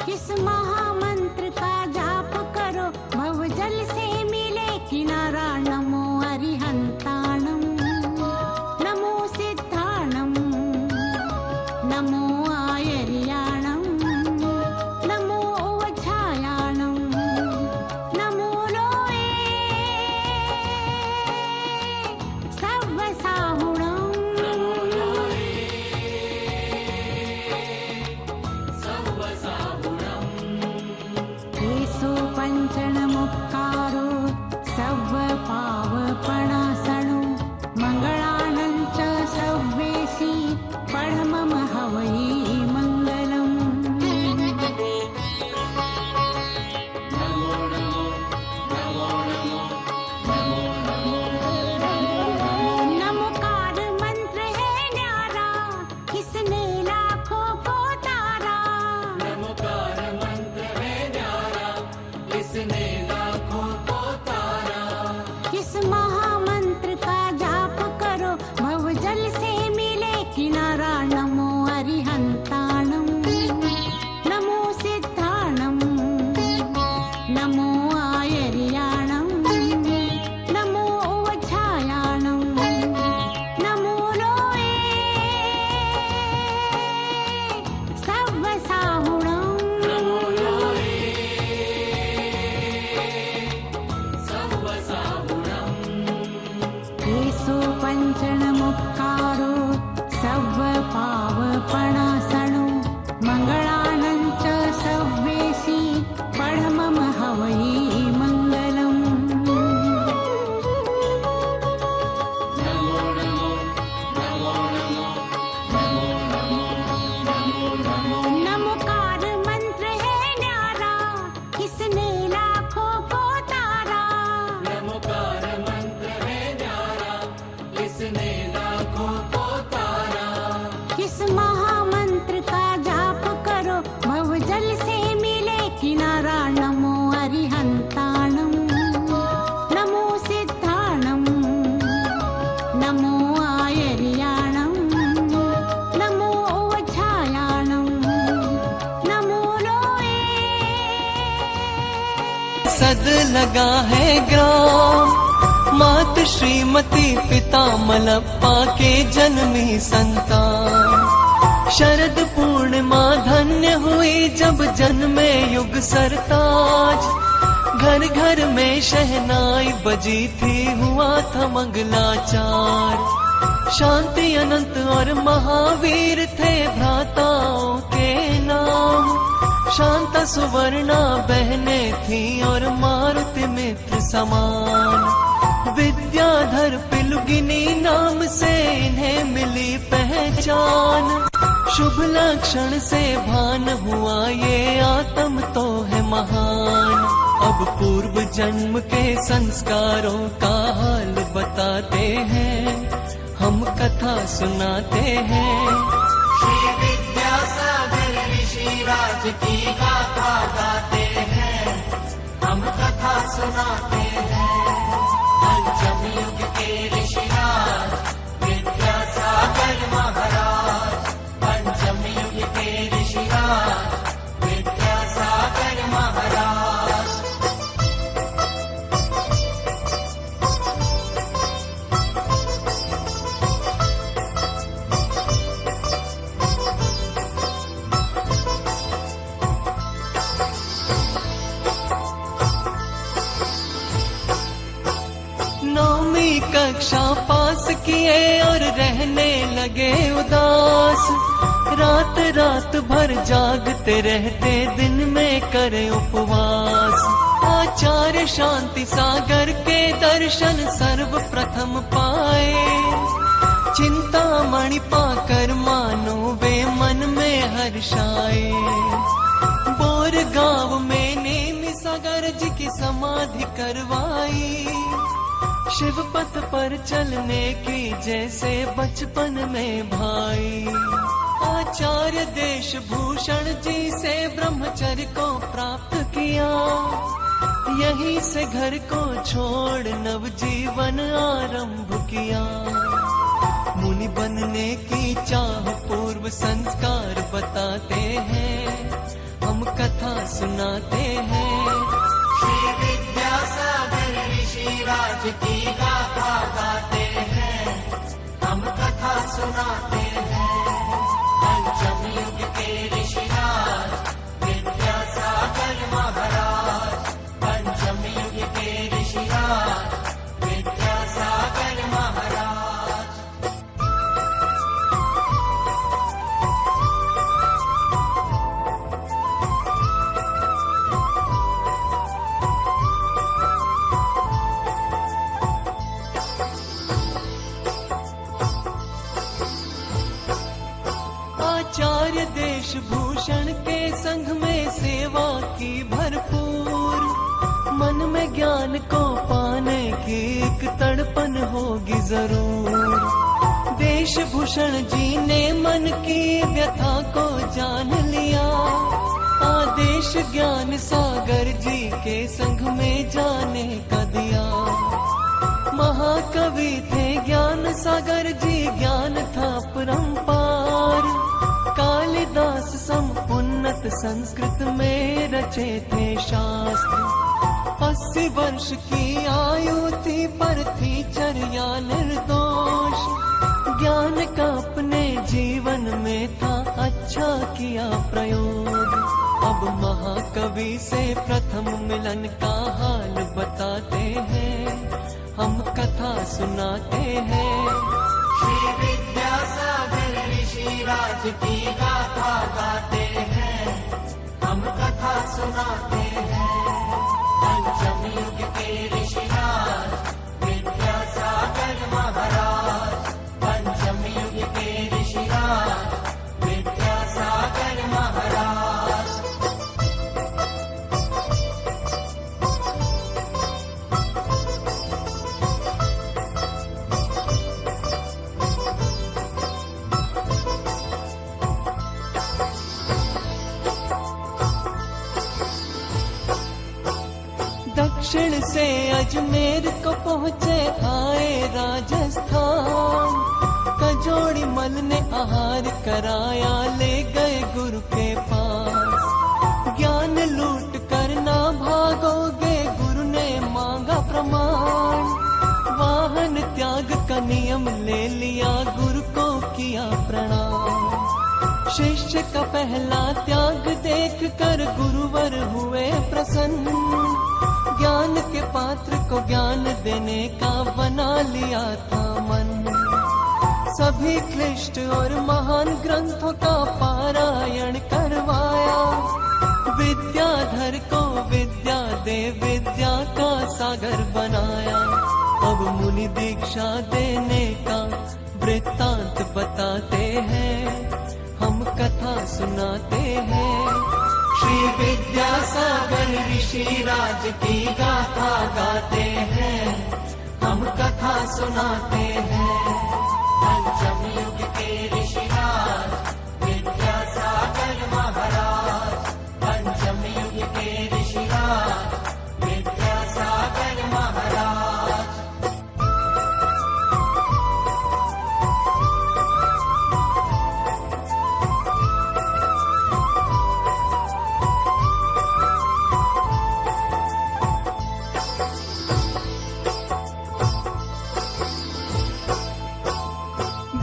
इस महामंत्र का जाप करो भवजल से मिले किनारा। नमो अरिहंताणम नमो सिद्धाणम नमो आयर्याणम नमो ओझायाणम नमो लोए सर्वसाहुणम केशो पञ्चणमुक्कारो सव्वपावपणासणो मङ्गलानं च सव्वेशी पढमम हवै मङ्गलम्। नमोकार मंत्र है न्यारा किसने लाखों को तारा। नमोकार मंत्र है न्यारा, किसने लाखों को तारा। इस महामंत्र का जाप करो भवजल से मिले किनारा। नमो अरिहंताणम नमो सिद्धाणम नमो आयर्याणम नमो ओझायाणम नमो लोए सर्वसाहुणम केशो पञ्चणमुक्कारो सव्वपावपणासणो मङ्गलानं च सव्वेशी पढमम हवै मङ्गलम्। नमोकार मंत्र है न्यारा किसने लाखों को तारा। नमोकार मंत्र है न्यारा, किसने लाखों को तारा। इस महामंत्र का जाप करो भवजल से मिले किनारा। नमो अरिहंताणम नमो सिद्धाणम नमो आयर्याणम नमो ओझायाणम नमो लोए सद लगा है ग्राम, मात श्रीमती पिता मलप्पा के जन्मी संतान। शरद पूर्णिमा धन्य हुई जब जन्मे युग सरताज। घर घर में शहनाई बजी थी, हुआ था मंगलाचार। शांति अनंत और महावीर थे भ्राताओं के नाम। शांता सुवर्णा बहने थी और मारुति मित्र समान। विद्याधर पिलुगिनी नाम से इन्हें मिली पहचान। शुभ लक्षण से भान हुआ ये आत्म तो है महान। अब पूर्व जन्म के संस्कारों का हाल बताते हैं, हम कथा सुनाते हैं। श्री विद्यासागर ऋषिराज की गाथा गाते हैं, हम कथा सुनाते हैं। पंचम युग के ऋषिराज विद्यासागर महाराज। पंचम युग के ऋषिराज विद्यासागर महाराज। नौवीं कक्षा पास किए और रहने लगे उदास। रात रात भर जागते रहते, दिन में करे उपवास। आचार्य शांति सागर के दर्शन सर्वप्रथम पाए। चिंतामणि पाकर मानो वे मन में हर्षाए। बोर गांव में नेमि सागर जी की समाधि करवाई। शिव पथ पर चलने की जैसे बचपन में भाई। आचार्य देश भूषण जी से ब्रह्मचर्य को प्राप्त किया। यहीं से घर को छोड़ नवजीवन आरंभ किया। मुनि बनने की चाह पूर्व संस्कार बताते हैं, हम कथा सुनाते हैं। श्री विद्यासागर ऋषिराज की गाथा गाते हैं, हम कथा सुनाते हैं। पंचम युग के ऋषिराज विद्यासागर महाराज, पंचम युग के ऋषिराज विद्यासागर महाराज। आचार्य देश भूषण के संग में सेवा की भरपूर, मन में ज्ञान को पाने की एक तड़पन होगी जरूर। देश भूषण जी ने मन की व्यथा को जान लिया, आदेश ज्ञान सागर जी के संग में जाने का दिया। महाकवि थे ज्ञान सागर जी, ज्ञान था परंपार। कालिदास सम उन्नत संस्कृत में रचे थे शास्त्र। 80 वर्ष की आयु थी पर थी चर्या निर्दोष, ज्ञान का अपने जीवन में था अच्छा किया प्रयोग। अब महाकवि से प्रथम मिलन का हाल बताते हैं, हम कथा सुनाते हैं। श्री विद्यासागर ऋषिराज की गाथा गाते हैं, हम कथा सुनाते हैं। पंचम युग के ऋषिराज विद्यासागर महाराज, पंचम युग के ऋषिराज विद्यासागर महाराज। दक्षिण से अजमेर को पहुँचे आए राजस्थान, कजोड़ी मल ने आहार कराया ले गए गुरु के पास। ज्ञान लूट कर ना भागोगे गुरु ने मांगा प्रमाण, वाहन त्याग का नियम ले लिया गुरु को किया प्रणाम। शिष्य का पहला त्याग देख कर गुरुवर हुए प्रसन्न, ज्ञान के पात्र को ज्ञान देने का बना लिया था मन। सभी क्लिष्ट और महान ग्रंथों का पारायण करवाया, विद्याधर को विद्या दे विद्या का सागर बनाया। अब मुनि दीक्षा देने का वृत्तांत बताते हैं, हम कथा सुनाते हैं। श्री विद्यासागर ऋषिराज की गाथा गाते हैं, हम कथा सुनाते हैं। पंचम युग के ऋषिराज विद्यासागर महाराज, पंचम युग के ऋषिराज विद्यासागर महाराज।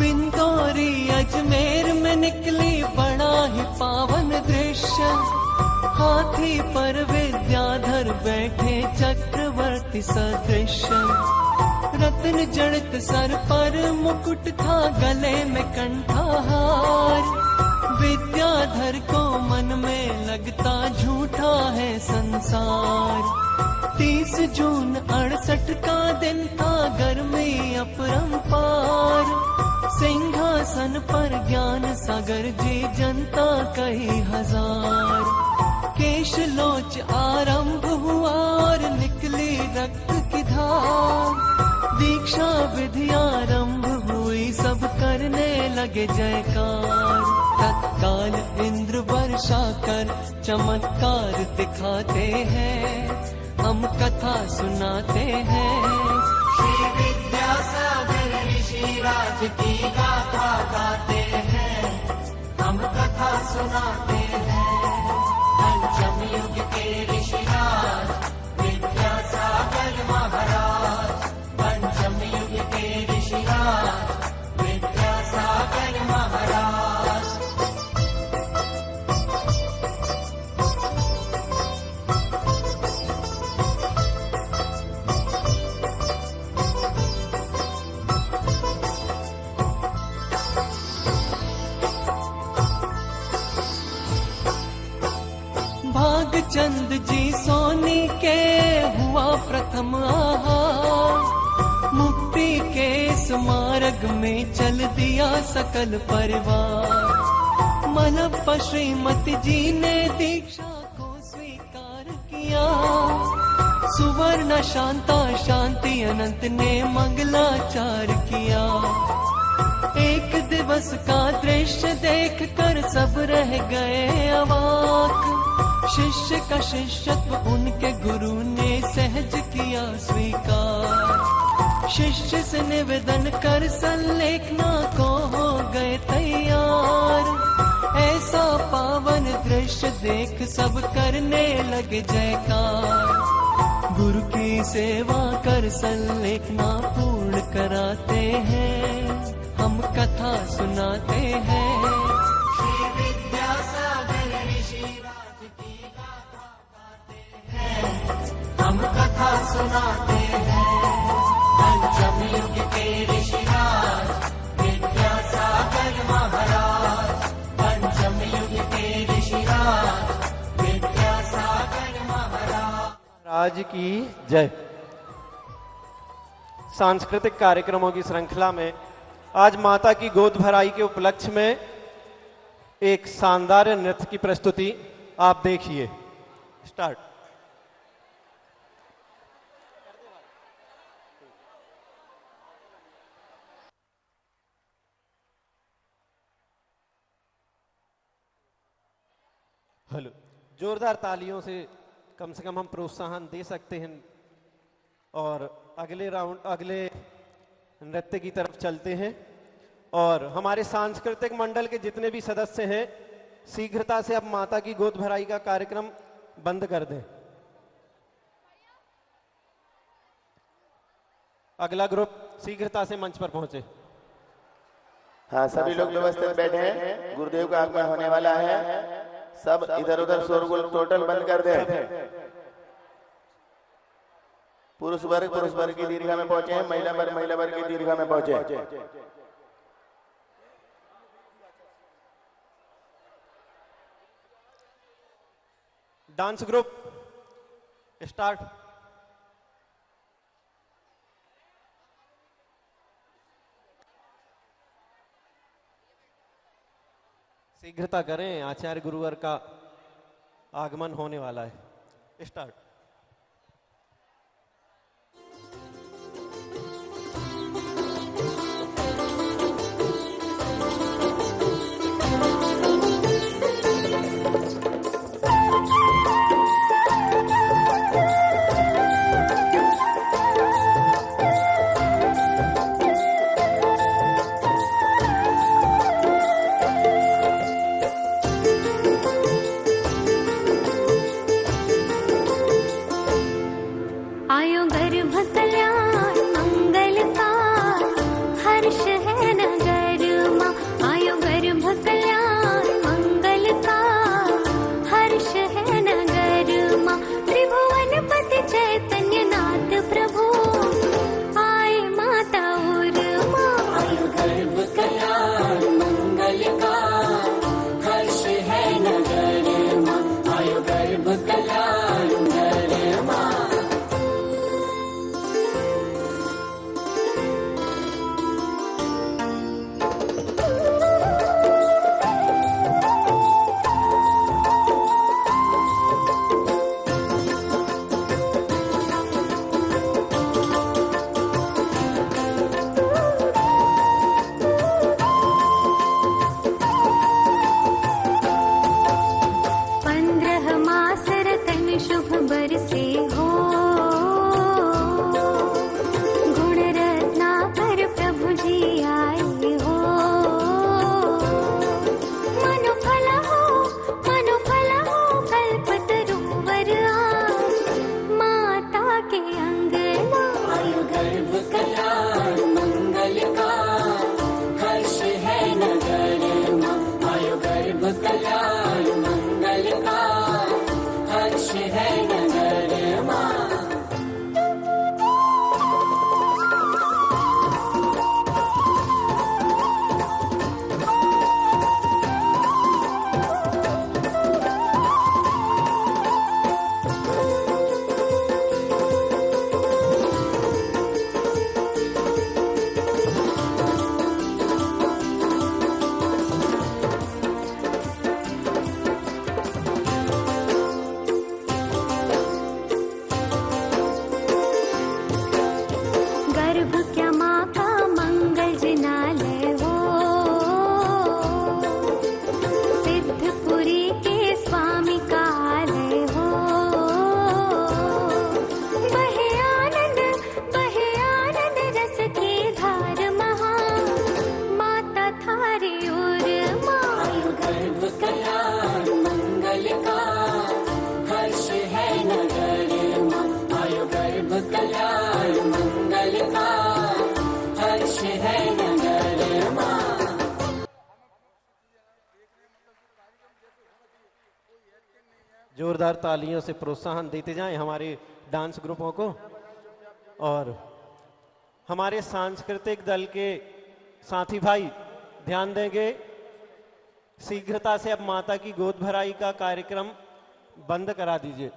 बिंदौरी अजमेर में निकली बड़ा ही पावन दृश्य, हाथी पर विद्याधर बैठे चक्रवर्ती सदृश। रत्न जड़ित सर पर मुकुट था, गले में कंठाहार। विद्याधर को मन में लगता झूठा है संसार। 30 जून 68 का दिन था, गर्मी अपरंपार। सिंहासन पर ज्ञान सागर जी, जनता कई हजार। केश लोच आरंभ हुआ और निकली रक्त की धार। दीक्षा विधि आरंभ हुई, सब करने लगे जयकार। तत्काल इंद्र वर्षा कर चमत्कार दिखाते हैं, हम कथा सुनाते हैं। श्री विद्यासागर ऋषिराज की गाथा गाते हैं, हम कथा सुनाते हैं। पंचम युग के ऋषिराज विद्यासागर महाराज, पंचम युग के ऋषिराज विद्यासागर महाराज। भागचंद जी सोनी के हुआ प्रथम आहार, मुक्ति के इस मार्ग में चल दिया सकल परिवार। मलप्पा श्रीमती जी ने दीक्षा को स्वीकार किया, सुवर्ण शांता शांति अनंत ने मंगलाचार किया। एक दिवस का दृश्य देख कर सब रह गए अवाक, शिष्य का शिष्यत्व उनके गुरु ने सहज किया स्वीकार। शिष्य से निवेदन कर संलेखना को हो गए तैयार, ऐसा पावन दृश्य देख सब करने लगे जयकार। गुरु की सेवा कर संलेखना पूर्ण कराते हैं, हम कथा सुनाते हैं। श्री विद्यासागर ऋषिराज की गाथा गाते हैं, हम कथा सुनाते हैं। पंचम युग के ऋषिराज विद्यासागर महाराज, पंचम युग के ऋषिराज विद्यासागर महाराज। राज की जय। सांस्कृतिक कार्यक्रमों की श्रृंखला में आज माता की गोद भराई के उपलक्ष्य में एक शानदार नृत्य की प्रस्तुति आप देखिए। स्टार्ट। हेलो, जोरदार तालियों से कम हम प्रोत्साहन दे सकते हैं और अगले राउंड, अगले नृत्य की तरफ चलते हैं। और हमारे सांस्कृतिक मंडल के जितने भी सदस्य हैं शीघ्रता से अब माता की गोद भराई का कार्यक्रम बंद कर दें। अगला ग्रुप शीघ्रता से मंच पर पहुंचे। हाँ, सभी लोग व्यवस्थित बैठे हैं, गुरुदेव का आगमन होने वाला है। सब इधर उधर शोरगुल टोटल बंद कर दें। पुरुष वर्ग की दीर्घा में पहुंचे हैं, महिला वर्ग की दीर्घा में पहुंचे। Dance group start. शीघ्रता करें, आचार्य गुरुवर का आगमन होने वाला है। स्टार्ट। जोरदार तालियों से प्रोत्साहन देते जाएं हमारे डांस ग्रुपों को। और हमारे सांस्कृतिक दल के साथी भाई ध्यान देंगे, शीघ्रता से अब माता की गोद भराई का कार्यक्रम बंद करा दीजिए।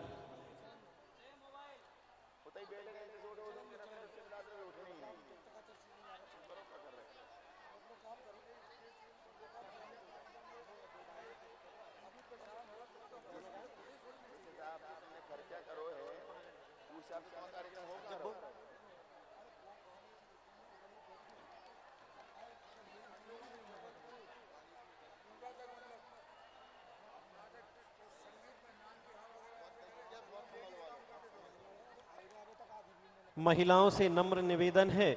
महिलाओं से नम्र निवेदन है,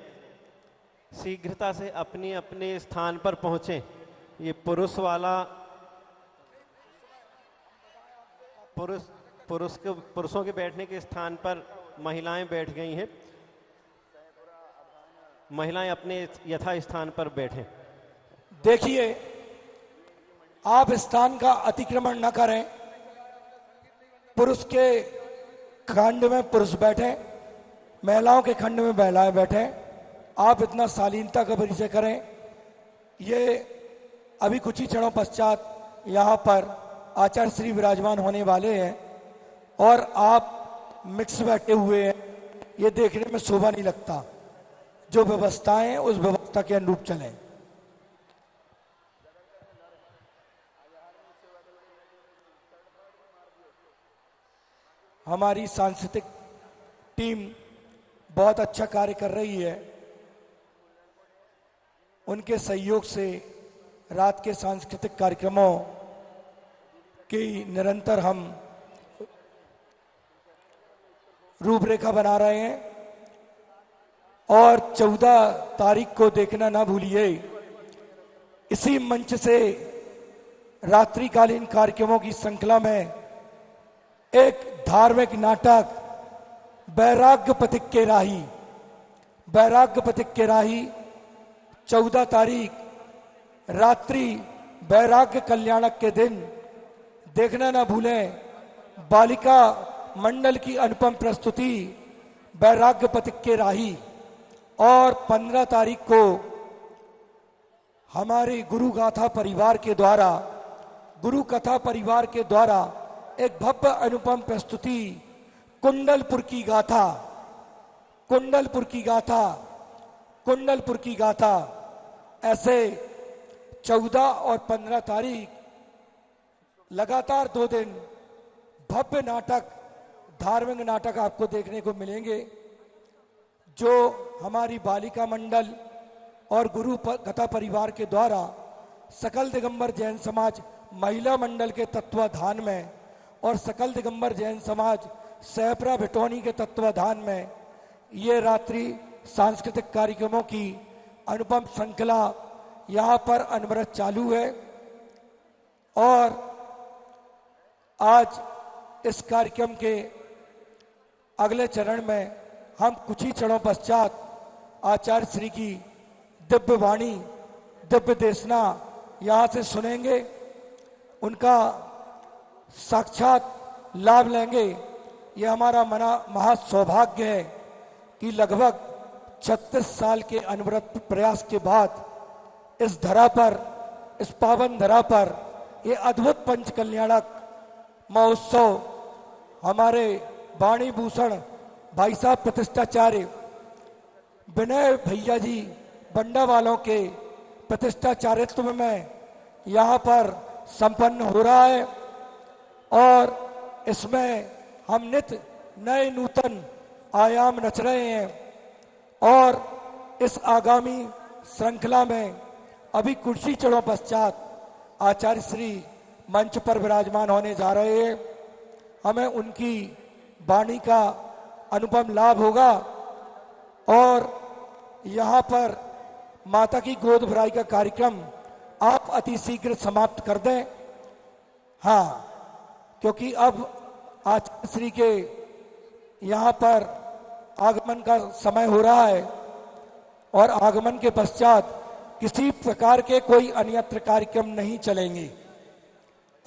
शीघ्रता से अपने अपने स्थान पर पहुंचें। ये पुरुषों के बैठने के स्थान पर महिलाएं बैठ गई हैं। महिलाएं अपने यथा स्थान पर बैठें। देखिए, आप स्थान का अतिक्रमण न करें। पुरुष के खंड में पुरुष बैठे, महिलाओं के खंड में महिलाएं बैठे। आप इतना शालीनता का परिचय करें। ये अभी कुछ ही क्षणों पश्चात यहाँ पर आचार्य श्री विराजमान होने वाले हैं और आप मिक्स बैठे हुए हैं, ये देखने में शोभा नहीं लगता। जो व्यवस्थाएं हैं उस व्यवस्था के अनुरूप चलें। हमारी सांस्कृतिक टीम बहुत अच्छा कार्य कर रही है। उनके सहयोग से रात के सांस्कृतिक कार्यक्रमों की निरंतर हम रूपरेखा बना रहे हैं और 14 तारीख को देखना ना भूलिए। इसी मंच से रात्रिकालीन कार्यक्रमों की श्रृंखला में एक धार्मिक नाटक वैराग्य पथिक के राही, वैराग्य पथिक के राही 14 तारीख रात्रि वैराग्य कल्याणक के दिन देखना ना भूलें। बालिका मंडल की अनुपम प्रस्तुति वैराग्य पथिक के राही। और 15 तारीख को हमारे गुरु गाथा परिवार के द्वारा, गुरु कथा परिवार के द्वारा एक भव्य अनुपम प्रस्तुति कुंडलपुर की गाथा, कुंडलपुर की गाथा, कुंडलपुर की गाथा। ऐसे 14 और 15 तारीख लगातार 2 दिन भव्य नाटक, धार्मिक नाटक आपको देखने को मिलेंगे, जो हमारी बालिका मंडल और गुरु कथा परिवार के द्वारा सकल दिगंबर जैन समाज महिला मंडल के तत्वाधान में और सकल दिगंबर जैन समाज सहपरा भिटौनी के तत्वाधान में ये रात्रि सांस्कृतिक कार्यक्रमों की अनुपम श्रृंखला यहाँ पर अनवरत चालू है। और आज इस कार्यक्रम के अगले चरण में हम कुछ ही क्षणों पश्चात आचार्य श्री की दिव्य वाणी, दिव्य देशना यहाँ से सुनेंगे, उनका साक्षात लाभ लेंगे। ये हमारा महा सौभाग्य है कि लगभग 36 साल के अनवरत प्रयास के बाद इस धरा पर, इस पावन धरा पर ये अद्भुत पंच कल्याणक महोत्सव हमारे वाणी भूषण भाई साहब प्रतिष्ठाचार्य विनय भैया जी बंडा वालों के प्रतिष्ठाचार्यत्व में यहाँ पर संपन्न हो रहा है। और इसमें हम नित्य नए नूतन आयाम रच रहे हैं। और इस आगामी श्रृंखला में अभी कुछ ही क्षणों पश्चात आचार्य श्री मंच पर विराजमान होने जा रहे हैं। हमें उनकी वाणी का अनुपम लाभ होगा और यहाँ पर माता की गोद भराई का कार्यक्रम आप अति शीघ्र समाप्त कर दें। हाँ, क्योंकि अब आचार्य श्री के यहाँ पर आगमन का समय हो रहा है और आगमन के पश्चात किसी प्रकार के कोई अन्यत्र कार्यक्रम नहीं चलेंगे।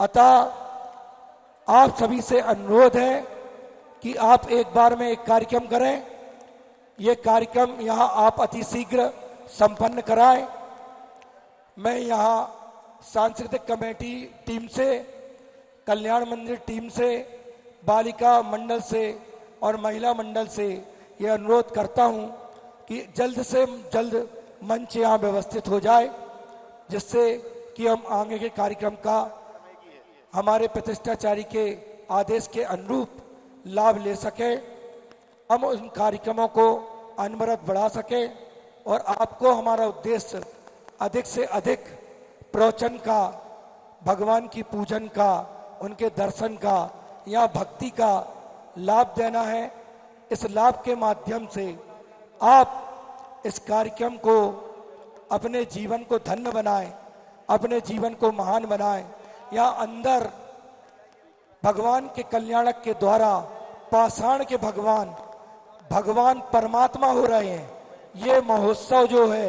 अतः आप सभी से अनुरोध है कि आप एक बार में एक कार्यक्रम करें। ये कार्यक्रम यहाँ आप अति शीघ्र संपन्न कराएं। मैं यहाँ सांस्कृतिक कमेटी टीम से, कल्याण मंदिर टीम से, बालिका मंडल से और महिला मंडल से ये अनुरोध करता हूँ कि जल्द से जल्द मंच यहाँ व्यवस्थित हो जाए, जिससे कि हम आगे के कार्यक्रम का हमारे प्रतिष्ठाचारी के आदेश के अनुरूप लाभ ले सकें, हम उन कार्यक्रमों को अनवरत बढ़ा सकें और आपको हमारा उद्देश्य अधिक से अधिक प्रवचन का, भगवान की पूजन का, उनके दर्शन का या भक्ति का लाभ देना है। इस लाभ के माध्यम से आप इस कार्यक्रम को अपने जीवन को धन्य बनाएं, अपने जीवन को महान बनाएं। या अंदर भगवान के कल्याणक के द्वारा पाषाण के भगवान परमात्मा हो रहे हैं। ये महोत्सव जो है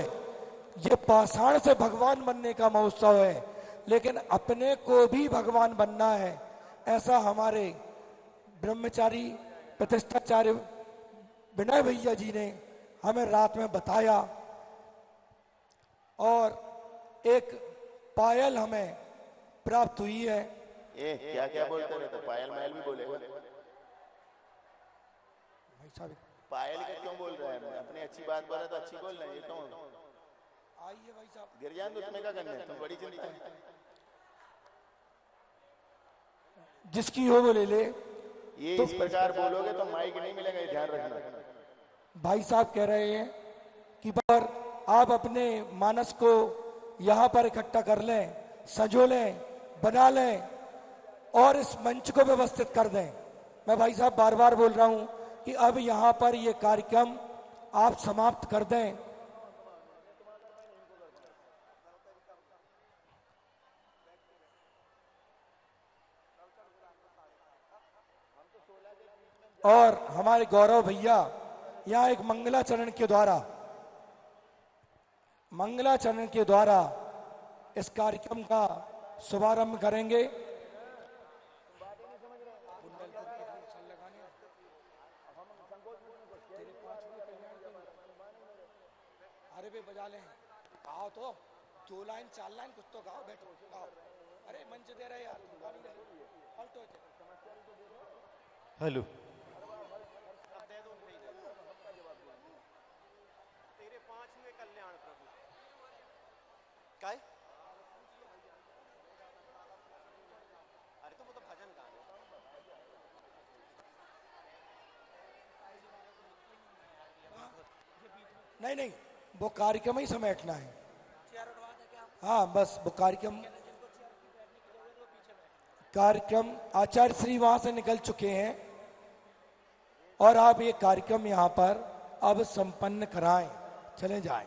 ये पाषाण से भगवान बनने का महोत्सव है, लेकिन अपने को भी भगवान बनना है, ऐसा हमारे ब्रह्मचारी प्रतिष्ठाचार्य विनय भैया जी ने हमें रात में बताया। और एक पायल हमें प्राप्त हुई है। क्या क्या बोलते रहे, तो पायल मायल भी बोलेगा। पायल का क्यों बोल रहा है? अपनी अच्छी बात बोला तो अच्छी बोल रहे हैं। ये क्यों आइए भाई साहब, गिर जाए तो तुम्हें क्या करना है? तुम बड़ी चिंता है। जिसकी हो वो ले ले। ये इस प्रकार बोलोगे तो माइक नहीं मिलेगा, ये ध्यान रखना। भाई साहब कह रहे हैं कि पर आप अपने मानस को यहाँ पर इकट्ठा कर लें, सजो लें, बना लें और इस मंच को व्यवस्थित कर दें। मैं भाई साहब बार बार बोल रहा हूं कि अब यहाँ पर ये कार्यक्रम आप समाप्त कर दें। और हमारे गौरव भैया यहाँ एक मंगलाचरण के द्वारा इस कार्यक्रम का शुभारंभ करेंगे। अरे भी बजा लें, गाओ तो 2 लाइन 4 लाइन कुछ तो गाओ, बैठो गाओ। अरे मंच दे रहे यार, पलटो। हेलो, तेरे 5वें कल्याण प्रभु काय? अरे तो वो तो भजन गाने। नहीं, वो कार्यक्रम ही समेटना है। हाँ बस वो कार्यक्रम आचार्य श्री वहां से निकल चुके हैं और आप ये कार्यक्रम यहाँ पर अब संपन्न कराएं, चले जाएं।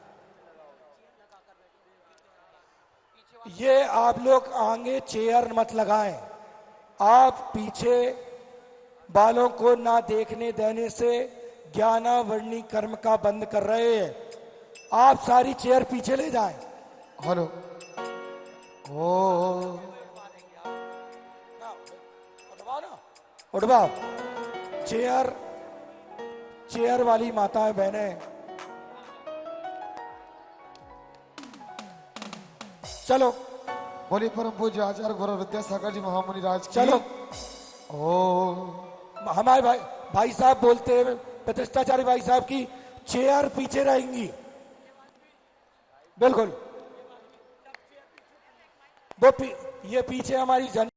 ये आप लोग आगे चेयर मत लगाएं, आप पीछे बालों को ना देखने देने से ज्ञानावर्णी कर्म का बंद कर रहे हैं। आप सारी चेयर पीछे ले जाएं। हेलो, ओ उठवाओ चेयर वाली माताएं बहनें, चलो। बोली परम पूज्य आचार्य गुरु विद्यासागर जी महामुनि राज की। चलो। ओ हमारे भाई साहब बोलते हैं, प्रतिष्ठाचार्य भाई साहब की चेयर पीछे रहेंगी, बिल्कुल। वो ये पीछे हमारी जन